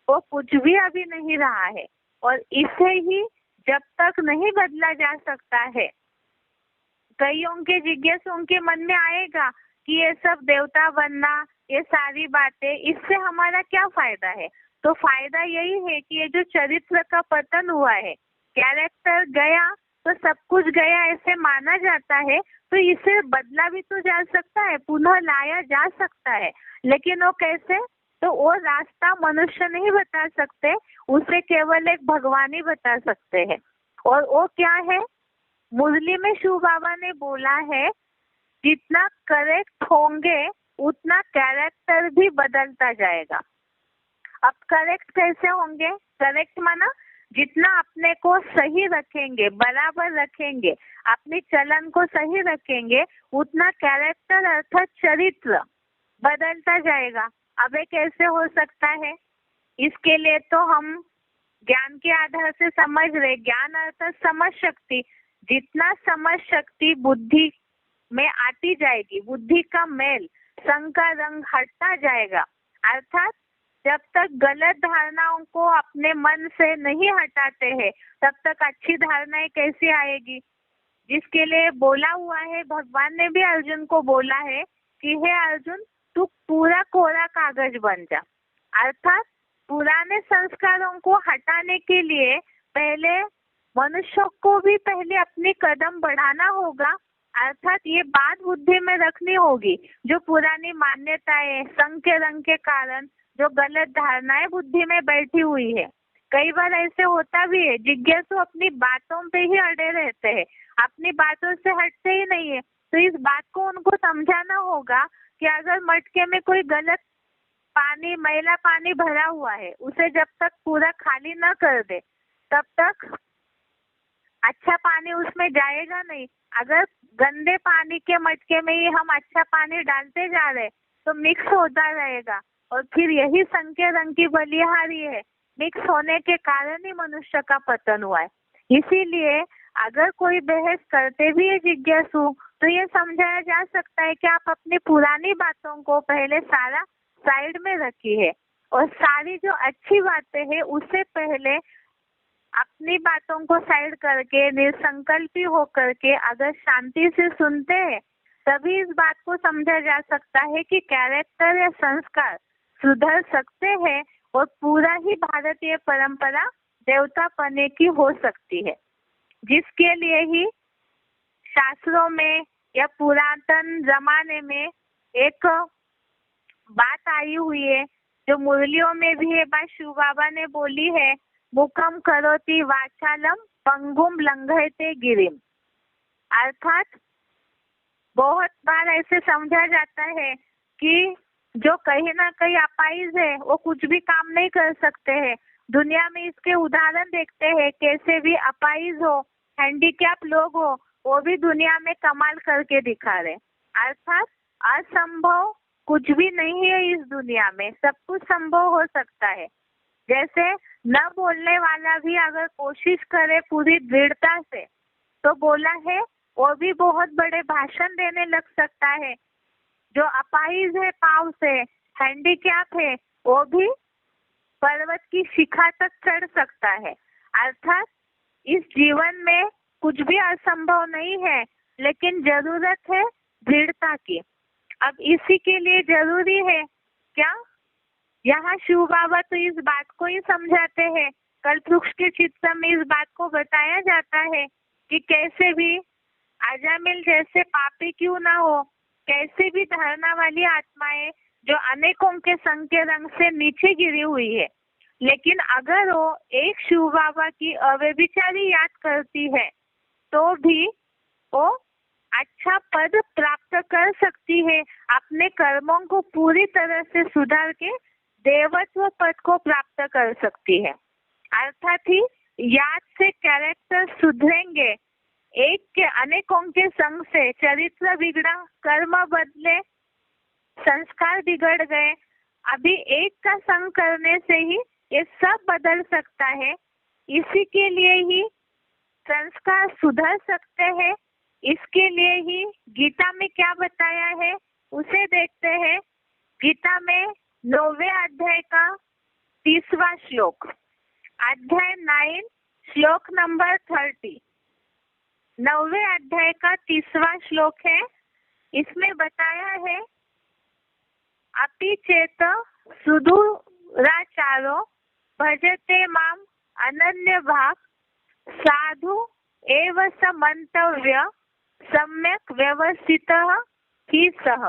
वो कुछ भी अभी नहीं रहा है। और इसे ही जब तक नहीं बदला जा सकता है, कईयों के जिज्ञासुओं के मन में आएगा कि ये सब देवता बनना, ये सारी बातें, इससे हमारा क्या फायदा है। तो फायदा यही है कि ये जो चरित्र का पतन हुआ है, कैरेक्टर गया तो सब कुछ गया ऐसे माना जाता है, तो इसे बदला भी तो जा सकता है, पुनः लाया जा सकता है। लेकिन वो कैसे? तो वो रास्ता मनुष्य नहीं बता सकते, उसे केवल एक भगवान ही बता सकते हैं। और वो क्या है? मुरली में शिव बाबा ने बोला है, जितना करेक्ट होंगे उतना कैरेक्टर भी बदलता जाएगा। अब करेक्ट कैसे होंगे? करेक्ट माना जितना अपने को सही रखेंगे, बराबर रखेंगे, अपनी चलन को सही रखेंगे, उतना कैरेक्टर अर्थात चरित्र बदलता जाएगा। अब ये कैसे हो सकता है? इसके लिए तो हम ज्ञान के आधार से समझ रहे। ज्ञान अर्थात समझ शक्ति। जितना समझ शक्ति बुद्धि में आती जाएगी, बुद्धि का मैल, संग का रंग हटता जाएगा। अर्थात जब तक गलत धारणाओं को अपने मन से नहीं हटाते हैं, तब तक अच्छी धारणाएं कैसे आएगी? जिसके लिए बोला हुआ है, भगवान ने भी अर्जुन को बोला है कि हे अर्जुन, तू पूरा कोरा कागज बन जा। अर्थात पुराने संस्कारों को हटाने के लिए पहले मनुष्य को भी पहले अपने कदम बढ़ाना होगा, अर्थात ये बात बुद्धि में रखनी होगी। जो पुरानी मान्यताएं, संघ के रंग के कारण जो गलत धारणाएं बुद्धि में बैठी हुई है, कई बार ऐसे होता भी है, जिज्ञासु अपनी बातों पे ही अड़े रहते हैं, अपनी बातों से हटते ही नहीं है। तो इस बात को उनको समझाना होगा कि अगर मटके में कोई गलत पानी, मैला पानी भरा हुआ है, उसे जब तक पूरा खाली न कर दे तब तक अच्छा पानी उसमें जाएगा नहीं। अगर गंदे पानी के मटके में ही हम अच्छा पानी डालते जा रहे तो मिक्स होता रहेगा, और फिर यही संघ के रंग की बलिहारी है। मिक्स होने के कारण ही मनुष्य का पतन हुआ है। इसीलिए अगर कोई बहस करते भी है जिज्ञासु, तो ये समझाया जा सकता है कि आप अपनी पुरानी बातों को पहले सारा साइड में रखिए, और सारी जो अच्छी बातें हैं उससे पहले अपनी बातों को साइड करके निसंकल्पी होकर के अगर शांति से सुनते हैं, तभी इस बात को समझा जा सकता है कि कैरेक्टर या संस्कार सुधर सकते हैं और पूरा ही भारतीय परंपरा देवता पने की हो सकती है, जिसके लिए ही शास्त्रों में या पुरातन जमाने में एक बात आई हुई है, जो मुरलियों में भी ये बात शिव बाबा ने बोली है, मुखम करोति वाचालम पंगुम लंघयते गिरिम। अर्थात बहुत बार ऐसे समझा जाता है कि जो कहीं ना कहीं अपाइज है वो कुछ भी काम नहीं कर सकते हैं। दुनिया में इसके उदाहरण देखते हैं, कैसे भी अपाइज हो, हैंडीकैप लोग हो, वो भी दुनिया में कमाल करके दिखा रहे। अर्थात असंभव कुछ भी नहीं है इस दुनिया में, सब कुछ संभव हो सकता है। जैसे न बोलने वाला भी अगर कोशिश करे पूरी दृढ़ता से, तो बोला है वो भी बहुत बड़े भाषण देने लग सकता है। जो अपाहिज है, पाँव से हैंडीकैप है, वो भी पर्वत की शिखा तक चढ़ सकता है। अर्थात इस जीवन में कुछ भी असंभव नहीं है, लेकिन जरूरत है दृढ़ता की। अब इसी के लिए जरूरी है क्या, यहाँ शिव बाबा तो इस बात को ही समझाते हैं, कल्पवृक्ष के चित्र में इस बात को बताया जाता है कि कैसे भी अजामिल जैसे पापी क्यों ना हो, कैसे भी धारणा वाली आत्माएं जो अनेकों के संग के रंग से नीचे गिरी हुई है, लेकिन अगर वो एक शिव बाबा की अव्यभिचारी याद करती है तो भी वो अच्छा पद प्राप्त कर सकती है, अपने कर्मों को पूरी तरह से सुधार के देवत्व पद को प्राप्त कर सकती है। अर्थात ही याद से कैरेक्टर सुधरेंगे, एक के अनेकों के संग से चरित्र बिगड़ा, कर्म बदले, संस्कार बिगड़ गए। अभी एक का संग करने से ही ये सब बदल सकता है। इसी के लिए ही संस्कार सुधर सकते हैं। इसके लिए ही गीता में क्या बताया है उसे देखते हैं। गीता में 9वें अध्याय का 30वां श्लोक, अध्याय 9 श्लोक नंबर 30, 9वें अध्याय का 30वां श्लोक है। इसमें बताया है, अपि चेत सुदूराचारो भजते माम अनन्य भाग साधु एव स मंतव्य सम्यक व्यवस्थितः ही सह।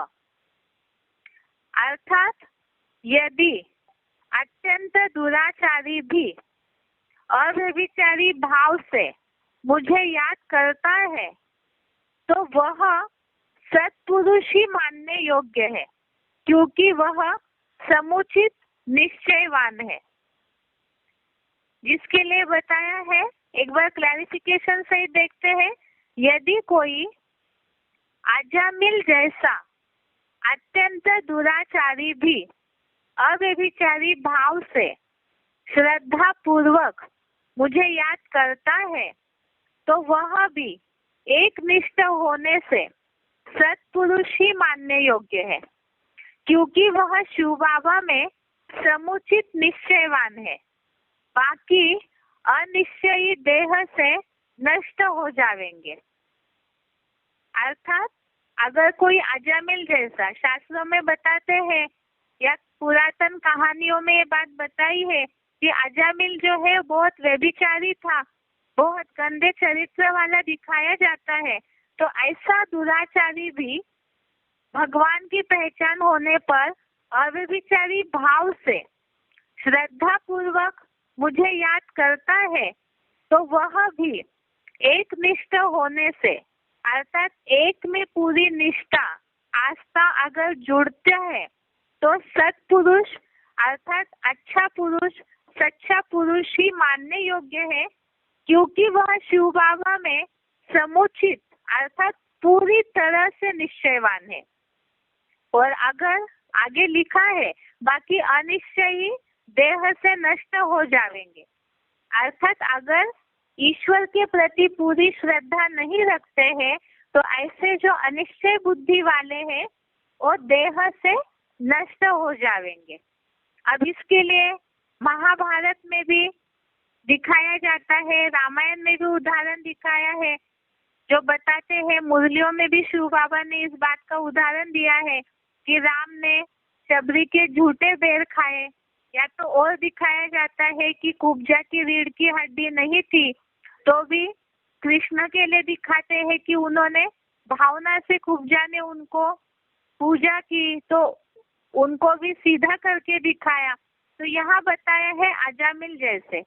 अर्थात यदि अत्यंत दुराचारी भी अव्यभिचारी भाव से मुझे याद करता है तो वह सत्पुरुष ही मानने योग्य है, क्योंकि वह समुचित निश्चयवान है। जिसके लिए बताया है, एक बार क्लैरिफिकेशन से देखते हैं। यदि कोई अजामिल जैसा अत्यंत दुराचारी भी अव्यभिचारी भाव से श्रद्धा पूर्वक मुझे याद करता है तो वह भी एक निष्ठ होने से सत्पुरुष ही मानने योग्य है, क्योंकि वह शिव बाबा में समुचित निश्चयवान है। बाकी अनिश्चयी देह से नष्ट हो जाएंगे। अर्थात अगर कोई अजामिल जैसा, शास्त्रों में बताते हैं या पुरातन कहानियों में ये बात बताई है कि अजामिल जो है बहुत व्यभिचारी था, बहुत गंदे चरित्र वाला दिखाया जाता है। तो ऐसा दुराचारी भी भगवान की पहचान होने पर अव्यभिचारी भाव से श्रद्धा पूर्वक मुझे याद करता है, तो वह भी एक निष्ठ होने से, अर्थात एक में पूरी निष्ठा आस्था अगर जुड़ता है तो सत्पुरुष अर्थात अच्छा पुरुष, सच्चा पुरुष ही मानने योग्य है, क्योंकि वह शिव बाबा में समुचित अर्थात पूरी तरह से निश्चयवान है। और अगर आगे लिखा है, बाकी अनिश्चयी देह से नष्ट हो जाएंगे, अर्थात अगर ईश्वर के प्रति पूरी श्रद्धा नहीं रखते हैं तो ऐसे जो अनिश्चय बुद्धि वाले हैं वो देह से नष्ट हो जाएंगे। अब इसके लिए महाभारत में भी दिखाया जाता है, रामायण में भी उदाहरण दिखाया है, जो बताते हैं, मुरलियों में भी शिव बाबा ने इस बात का उदाहरण दिया है कि राम ने शबरी के झूठे बेर खाए, या तो और दिखाया जाता है कि कुब्जा की रीढ़ की हड्डी नहीं थी तो भी कृष्ण के लिए दिखाते हैं कि उन्होंने भावना से कुब्जा ने उनको पूजा की तो उनको भी सीधा करके दिखाया। तो यहाँ बताया है अजामिल जैसे।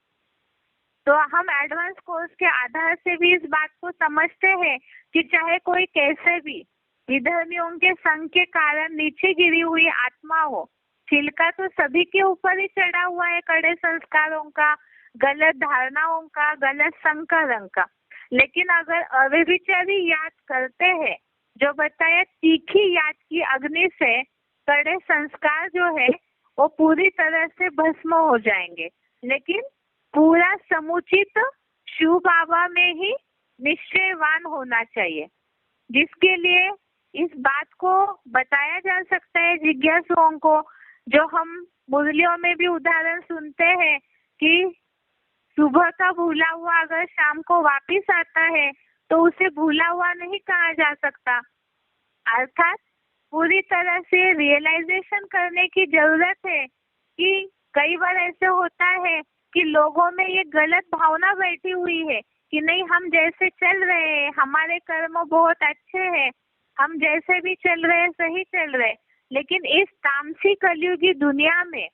तो हम एडवांस कोर्स के आधार से भी इस बात को समझते हैं कि चाहे कोई कैसे भी विधर्मियों के संग के कारण नीचे गिरी हुई आत्मा हो, छिलका तो सभी के ऊपर ही चढ़ा हुआ है, कड़े संस्कारों का, गलत धारणाओं का, गलत संकरण का, लेकिन अगर अव्यभिचारी याद करते हैं, जो बताया तीखी याद की अग्नि से कड़े संस्कार जो है वो पूरी तरह से भस्म हो जाएंगे, लेकिन पूरा समुचित शिव बाबा में ही निश्चयवान होना चाहिए, जिसके लिए इस बात को बताया जा सकता है जिज्ञासुओं को, जो हम मुरलियों में भी उदाहरण सुनते हैं कि सुबह का भूला हुआ अगर शाम को वापिस आता है तो उसे भूला हुआ नहीं कहा जा सकता, अर्थात पूरी तरह से रियलाइजेशन करने की जरूरत है कि कई बार ऐसे होता है कि लोगों में ये गलत भावना बैठी हुई है कि नहीं, हम जैसे चल रहे हैं, हमारे कर्म बहुत अच्छे हैं, हम जैसे भी चल रहे हैं सही चल रहे, लेकिन इस तामसी कलयुगी दुनिया में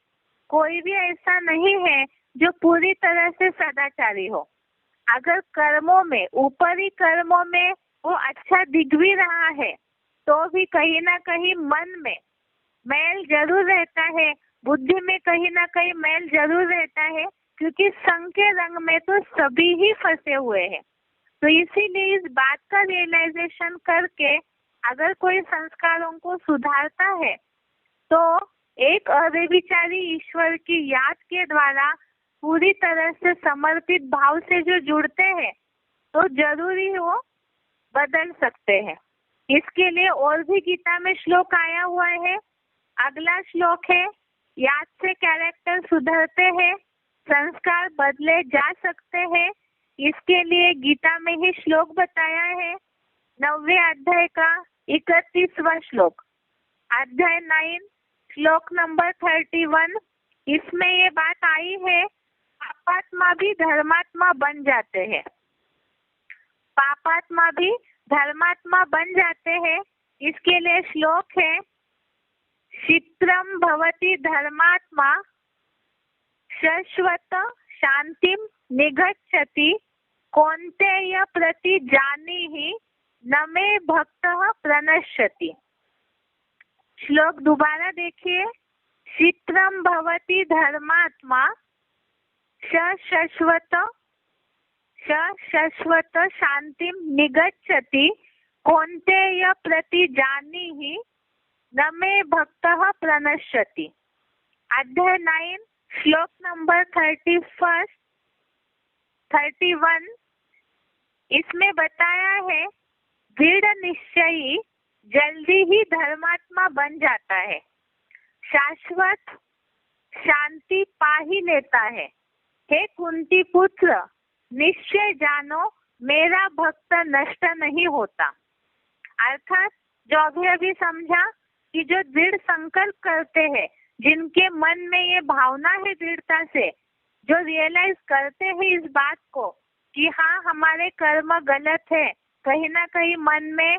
कोई भी ऐसा नहीं है जो पूरी तरह से सदाचारी हो। अगर कर्मों में, ऊपरी कर्मों में वो अच्छा दिख भी रहा है तो भी कहीं ना कहीं मन में मैल जरूर रहता है, बुद्धि में कहीं ना कहीं मैल जरूर रहता है, क्योंकि संग के रंग में तो सभी ही फंसे हुए हैं। तो इसीलिए इस बात का रियलाइजेशन करके अगर कोई संस्कारों को सुधारता है तो एक अव्यभिचारी ईश्वर की याद के द्वारा पूरी तरह से समर्पित भाव से जो जुड़ते हैं तो जरूरी वो बदल सकते हैं। इसके लिए और भी गीता में श्लोक आया हुआ है। अगला श्लोक है, याद से कैरेक्टर सुधरते हैं, संस्कार बदले जा सकते हैं। इसके लिए गीता में ही श्लोक बताया है, 9वें अध्याय का 31वां श्लोक, अध्याय 9 श्लोक नंबर 31। इसमें ये बात आई है, पापात्मा भी धर्मात्मा बन जाते हैं, पापात्मा भी धर्मात्मा बन जाते हैं। इसके लिए श्लोक है, क्षिप्रम भवति धर्मात्मा शाश्वत शांतिम निगच्छति कौन्तेय प्रति जानीहि न मे भक्तः प्रणश्यति। श्लोक दोबारा देखिए, क्षिप्रम भवति धर्मात्मा शाश्वत शांतिम निगच्छति कौन्तेय प्रति जानीहि न मे भक्तः प्रणश्यति। अध्याय 9 श्लोक नंबर 31 इसमें बताया है, दृढ़ निश्चयी जल्दी ही धर्मात्मा बन जाता है, शाश्वत शांति पा ही लेता है। हे कुंती पुत्र, निश्चय जानो मेरा भक्त नष्ट नहीं होता। अर्थात जो अभी समझा कि जो दृढ़ संकल्प करते हैं, जिनके मन में ये भावना है दृढ़ता से, जो रियलाइज करते हैं इस बात को कि हाँ हमारे कर्म गलत है, कहीं ना कहीं मन में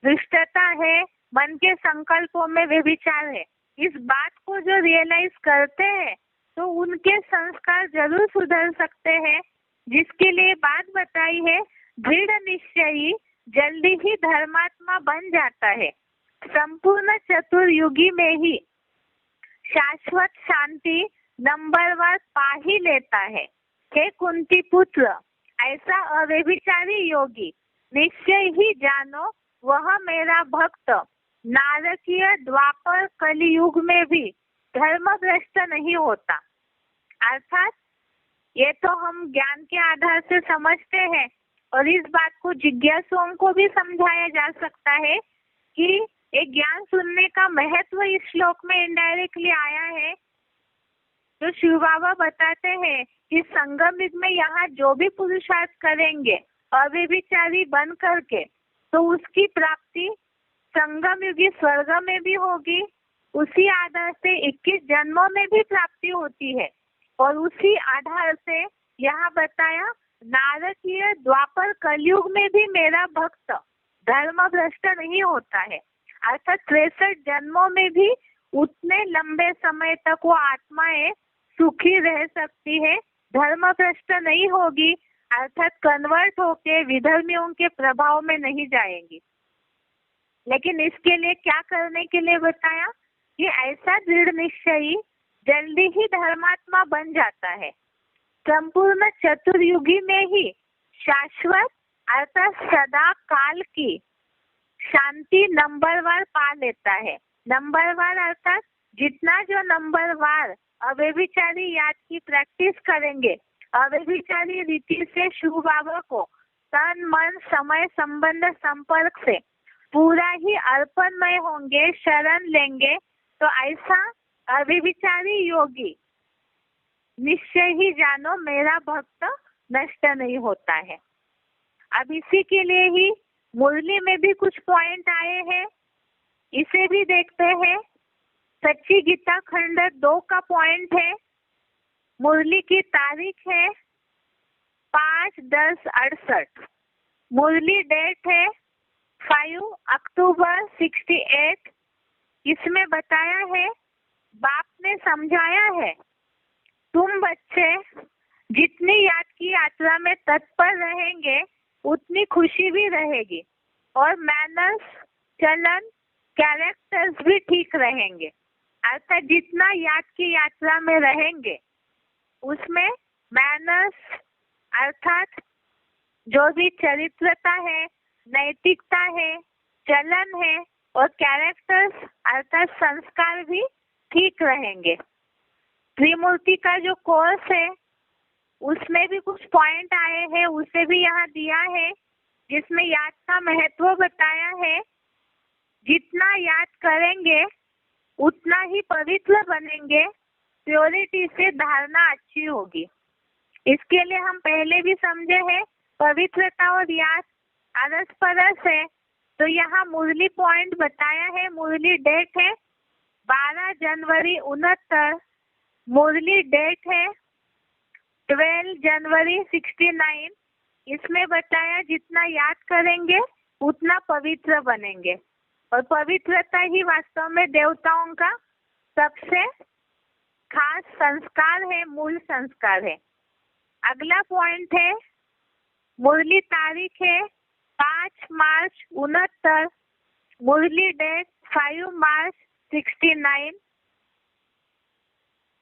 दुष्टता है, मन के संकल्पों में व्यभिचार है, इस बात को जो रियलाइज करते हैं तो उनके संस्कार जरूर सुधर सकते हैं। जिसके लिए बात बताई है, दृढ़ निश्चयी जल्दी ही धर्मात्मा बन जाता है, संपूर्ण चतुर्युगी में ही शाश्वत शांति नंबरवार पा ही लेता है। हे कुंती पुत्र, ऐसा अव्यभिचारी योगी निश्चय ही जानो, वह मेरा भक्त नारकीय द्वापर कलियुग में भी धर्म भ्रष्ट नहीं होता। अर्थात ये तो हम ज्ञान के आधार से समझते हैं और इस बात को जिज्ञासुओं को भी समझाया जा सकता है कि एक ज्ञान सुनने का महत्व इस श्लोक में इनडायरेक्टली आया है। तो शिव बाबा बताते हैं कि संगम युग में यहाँ जो भी पुरुषार्थ करेंगे अव्यभिचारी बन करके, तो उसकी प्राप्ति संगम युगी स्वर्ग में भी होगी, उसी आधार से 21 जन्मों में भी प्राप्ति होती है। और उसी आधार से यहाँ बताया नारकीय द्वापर कलयुग में भी मेरा भक्त धर्म भ्रष्ट नहीं होता है। अर्थात 63 जन्मों में भी उतने लंबे समय तक वो आत्माएं सुखी रह सकती है, धर्म भ्रष्ट नहीं होगी, अर्थात कन्वर्ट होके विधर्मियों के प्रभाव में नहीं जाएंगी। लेकिन इसके लिए क्या करने के लिए बताया कि ऐसा दृढ़ निश्चयी जल्दी ही धर्मात्मा बन जाता है, संपूर्ण चतुर्युगी में ही शाश्वत अर्थात सदा काल की शांति नंबरवार पा लेता है। नंबरवार अर्थात जितना जो नंबरवार अव्यभिचारी याद की प्रैक्टिस करेंगे, अव्यभिचारी रीति से शिव बाबा को तन मन समय संबंध संपर्क से पूरा ही अर्पणमय होंगे, शरण लेंगे, तो ऐसा अव्यभिचारी योगी निश्चय ही जानो मेरा भक्त नष्ट नहीं होता है। अब इसी के लिए ही मुरली में भी कुछ पॉइंट आए हैं, इसे भी देखते हैं। सच्ची गीता खंड 2 का पॉइंट है, मुरली की तारीख है 5/10/68, मुरली डेट है 5 अक्टूबर 68। इसमें बताया है, बाप ने समझाया है, तुम बच्चे जितनी याद की यात्रा में तत्पर रहेंगे उतनी खुशी भी रहेगी और मैनर्स, चलन, कैरेक्टर्स भी ठीक रहेंगे। अर्थात जितना याद की यात्रा में रहेंगे उसमें मैनर्स अर्थात जो भी चरित्रता है, नैतिकता है, चलन है और कैरेक्टर्स अर्थात संस्कार भी ठीक रहेंगे। त्रिमूर्ति का जो कोर्स है उसमें भी कुछ पॉइंट आए हैं, उसे भी यहाँ दिया है, जिसमें याद का महत्व बताया है। जितना याद करेंगे उतना ही पवित्र बनेंगे, प्योरिटी से धारणा अच्छी होगी। इसके लिए हम पहले भी समझे हैं, पवित्रता और याद अरस परस है। तो यहाँ मुरली पॉइंट बताया है, मुरली डेट है 12 जनवरी 69, मुरली डेट है 12 जनवरी 69। इसमें बताया जितना याद करेंगे उतना पवित्र बनेंगे और पवित्रता ही वास्तव में देवताओं का सबसे खास संस्कार है, मूल संस्कार है। अगला पॉइंट है, मुरली तारीख है 5 मार्च 69, मुरली डेट 5 मार्च 69।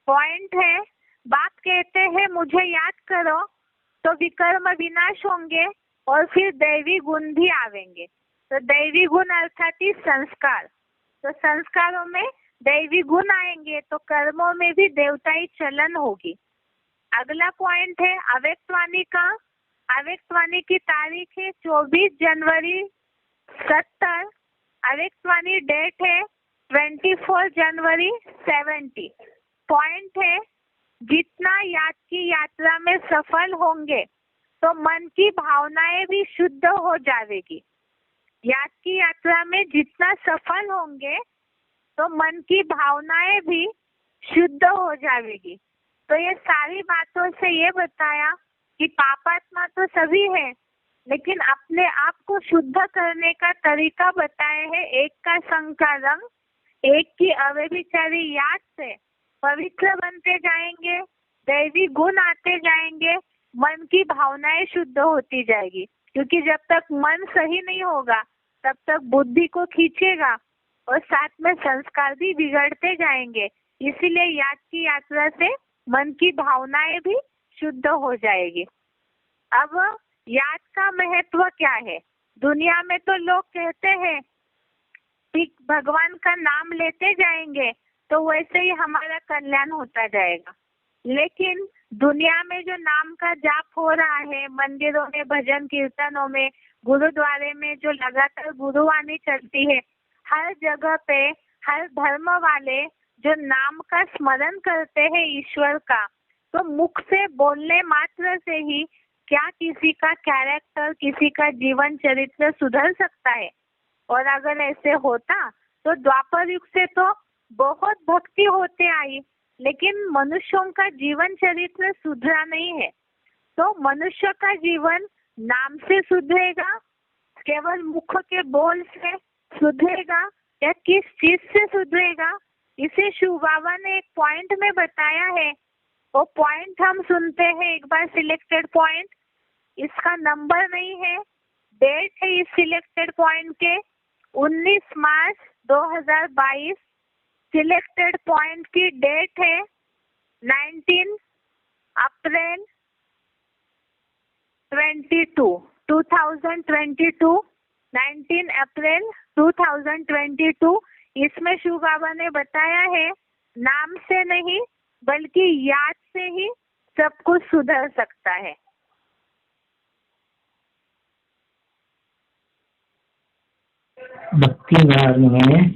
पॉइंट है, बाप कहते हैं मुझे याद करो तो विकर्म विनाश होंगे और फिर दैवी गुण भी आवेंगे। तो दैवी गुण अर्थात ही संस्कार, तो संस्कारों में दैवी गुण आएंगे तो कर्मों में भी देवताई चलन होगी। अगला पॉइंट है अव्यक्तवाणी का, अव्यक्तवाणी की तारीख है 24 जनवरी 70, अव्यक्तवाणी डेट है 24 जनवरी 70। पॉइंट है, जितना याद की यात्रा में सफल होंगे तो मन की भावनाएं भी शुद्ध हो जाएगी। याद की यात्रा में जितना सफल होंगे तो मन की भावनाएं भी शुद्ध हो जाएगी। तो ये सारी बातों से ये बताया कि पापात्मा तो सभी है, लेकिन अपने आप को शुद्ध करने का तरीका बताया है। एक का संग का रंग, एक की अव्यभिचारी याद से पवित्र बनते जाएंगे, दैवी गुण आते जाएंगे, मन की भावनाएं शुद्ध होती जाएगी। क्योंकि जब तक मन सही नहीं होगा तब तक बुद्धि को खींचेगा और साथ में संस्कार भी बिगड़ते जाएंगे। इसीलिए याद की यात्रा से मन की भावनाएं भी शुद्ध हो जाएगी। अब याद का महत्व क्या है? दुनिया में तो लोग कहते हैं कि भगवान का नाम लेते जाएंगे तो वैसे ही हमारा कल्याण होता जाएगा। लेकिन दुनिया में जो नाम का जाप हो रहा है, मंदिरों में, भजन कीर्तनों में, गुरुद्वारे में जो लगातार गुरुवाणी चलती है, हर जगह पे हर धर्म वाले जो नाम का स्मरण करते हैं ईश्वर का, तो मुख से बोलने मात्र से ही क्या किसी का कैरेक्टर, किसी का जीवन चरित्र सुधर सकता है? और अगर ऐसे होता तो द्वापर युग से तो बहुत भक्ति होते आई, लेकिन मनुष्यों का जीवन चरित्र सुधरा नहीं है। तो मनुष्य का जीवन नाम से सुधरेगा, केवल मुख के बोल से सुधरेगा या किस चीज से सुधरेगा? इसे शिव बाबा ने एक पॉइंट में बताया है। वो पॉइंट हम सुनते हैं एक बार। सिलेक्टेड पॉइंट, इसका नंबर नहीं है, डेट है इस सिलेक्टेड पॉइंट के 19 मार्च 2022। सिलेक्टेड पॉइंट की डेट है 19 अप्रैल 2022। 19 अप्रैल 2022। इसमें शिव बाबा ने बताया है नाम से नहीं बल्कि याद से ही सब कुछ सुधर सकता है। भक्ति मार्ग में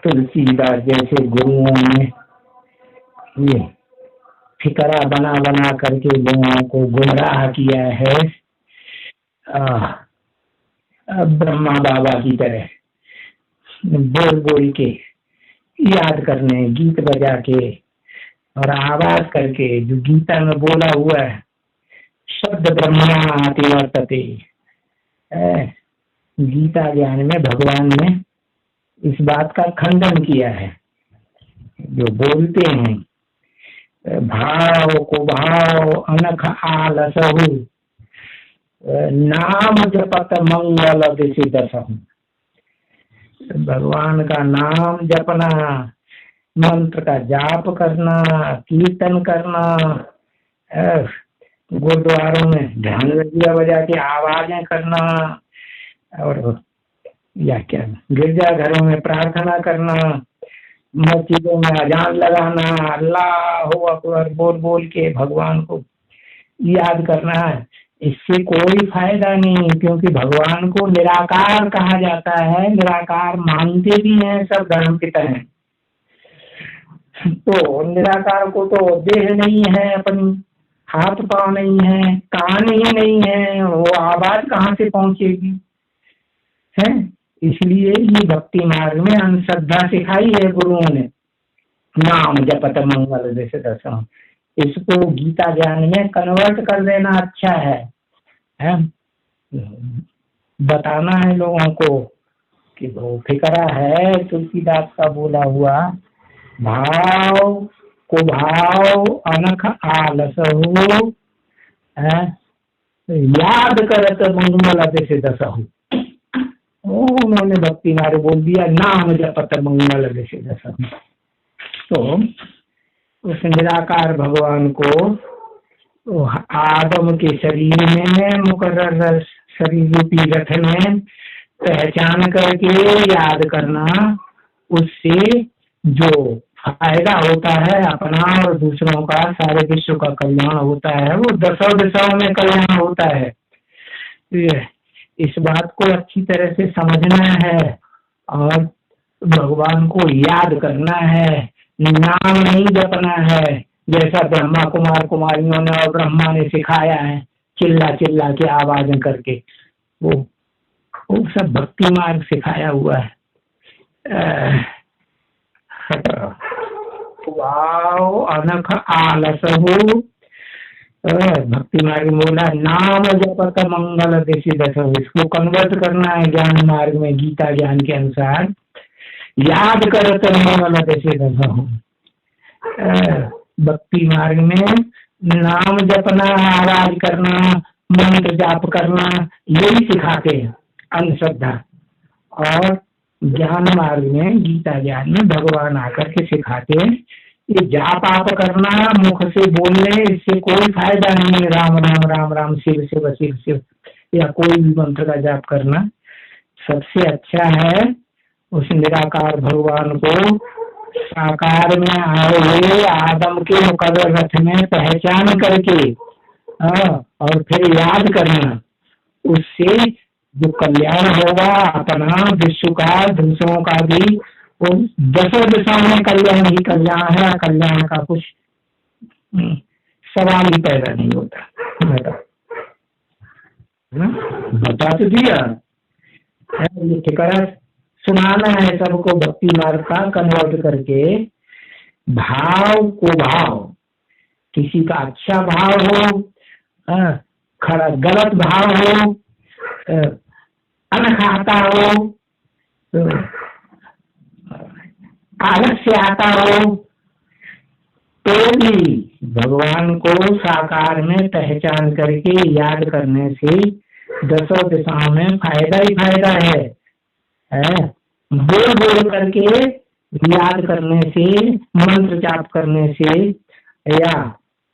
तुलसीदास जैसे गुरुओं ने ये फिकरा बना बना करके लोगों को गुमराह किया है। ब्रह्मा बाबा की तरह बोल बोल के याद करने, गीत बजा के और आवाज करके जो गीता में बोला हुआ है, शब्द ब्रह्माति वर्तते, गीता ज्ञान में भगवान ने इस बात का खंडन किया है। जो बोलते हैं भाव को भाव अनख आलसहु, नाम जपत मंगल दिशि दसहु। भगवान का नाम जपना, मंत्र का जाप करना, कीर्तन करना, गुरुद्वारों में ध्यान बजा के आवाजें करना, और या क्या गिरजा घरों में प्रार्थना करना, मस्जिदों में अजान लगाना, अल्लाहु अकबर बोल बोल के भगवान को याद करना है, इससे कोई फायदा नहीं। क्योंकि भगवान को निराकार कहा जाता है, निराकार मानते भी हैं सब धर्म की तरह। तो निराकार को तो देह नहीं है, अपनी हाथ पांव नहीं है, कान ही नहीं है, वो आवाज कहाँ से पहुंचेगी है? इसलिए ये भक्ति मार्ग में अंधश्रद्धा सिखाई है गुरुओं ने, नाम जपत मंगल जैसे दसम। इसको गीता ज्ञान में कन्वर्ट कर देना अच्छा है? बताना है लोगों को कि वो फिकरा है तुलसीदास का बोला हुआ, भाव को भाव अनख आलसहु, याद करत मंगल जैसे दसहु। उन्होंने भक्ति मार्ग बोल दिया, नाम जपत मंगल जैसे दसहु। तो उस निराकार भगवान को आदम के शरीर में, मुकर्रर शरीर रूपी रथ में पहचान करके याद करना, उससे जो फायदा होता है अपना और दूसरों का, सारे विश्व का कल्याण होता है, वो दसों दिशाओं में कल्याण होता है। इस बात को अच्छी तरह से समझना है और भगवान को याद करना है, नाम नहीं जपना है। जैसा ब्रह्मा कुमार कुमारियों ने और ब्रह्मा ने सिखाया है, चिल्ला चिल्ला के आवाजें करके, वो सब भक्ति मार्ग सिखाया हुआ है। वाव अनख आलसहु भक्ति मार्ग में बोला नाम जपत मंगल देशी दस। इसको कन्वर्ट करना है ज्ञान मार्ग में, गीता ज्ञान के अनुसार याद करत मंगल देशी दस। भक्ति मार्ग में नाम जपना, आवाज करना, मंत्र जाप करना, यही सिखाते हैं अंधश्रद्धा। और ज्ञान मार्ग में, गीता ज्ञान में भगवान आकर के सिखाते हैं ये जाप आप करना, मुख से बोलने, इससे कोई फायदा नहीं है। राम राम राम राम, शिव शिव शिव शिव, या कोई भी मंत्र का जाप करना सबसे अच्छा है उस निराकार भगवान को साकार में आए हुए आदम के मुकद्दर रथ में पहचान करके और फिर याद करना। उससे जो कल्याण होगा अपना, विश्व का, दूसरों का भी, वो दसों दिशाओं में कल्याण ही कल्याण है। कल्याण का कुछ सवाल ही पैदा नहीं होता। बता तो दिया, सुनाना है सबको भक्ति मार्ग का कन्वर्ट करके। भाव को भाव, किसी का अच्छा भाव हो, खरा गलत भाव हो, अनखाता हो, आलस्य आता हो, तो भी भगवान को साकार में पहचान करके याद करने से दसों दिशाओं में फायदा ही फायदा है। बोल बोल करके याद करने से, मंत्र जाप करने से, या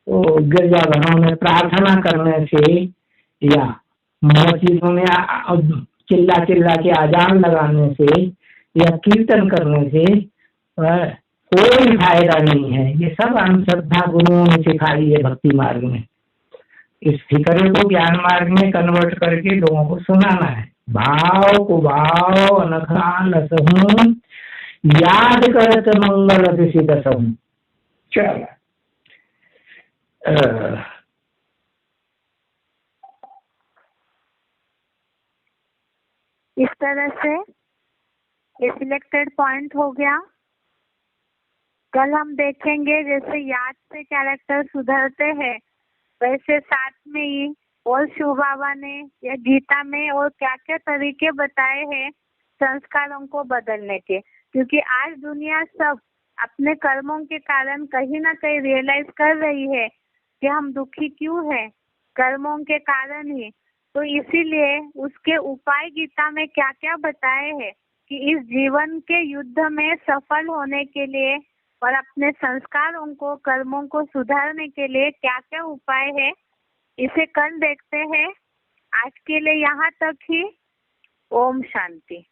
गिरजाघरों में प्रार्थना करने से, या मस्जिदों में चिल्ला चिल्ला के आजान लगाने से, या कीर्तन करने से कोई फायदा नहीं है। ये सब अंधश्रद्धा गुरुओं ने सिखाई है भक्ति मार्ग में। इस फिक्र को ज्ञान मार्ग में कन्वर्ट करके लोगों को सुनाना है। भाव को भाव अनखा लसहूं, याद करत मंगल दिशि दसहूं। चल इस तरह से ये सिलेक्टेड पॉइंट हो गया। कल हम देखेंगे जैसे याद से कैरेक्टर सुधरते हैं, वैसे साथ में ही और शिव बाबा ने या गीता में और क्या क्या तरीके बताए हैं संस्कारों को बदलने के। क्योंकि आज दुनिया सब अपने कर्मों के कारण कहीं ना कहीं रियलाइज कर रही है कि हम दुखी क्यों हैं, कर्मों के कारण ही। तो इसीलिए उसके उपाय गीता में क्या क्या बताए हैं कि इस जीवन के युद्ध में सफल होने के लिए और अपने संस्कारों को, कर्मों को सुधारने के लिए क्या क्या उपाय है, इसे कल देखते हैं। आज के लिए यहाँ तक ही। ओम शांति।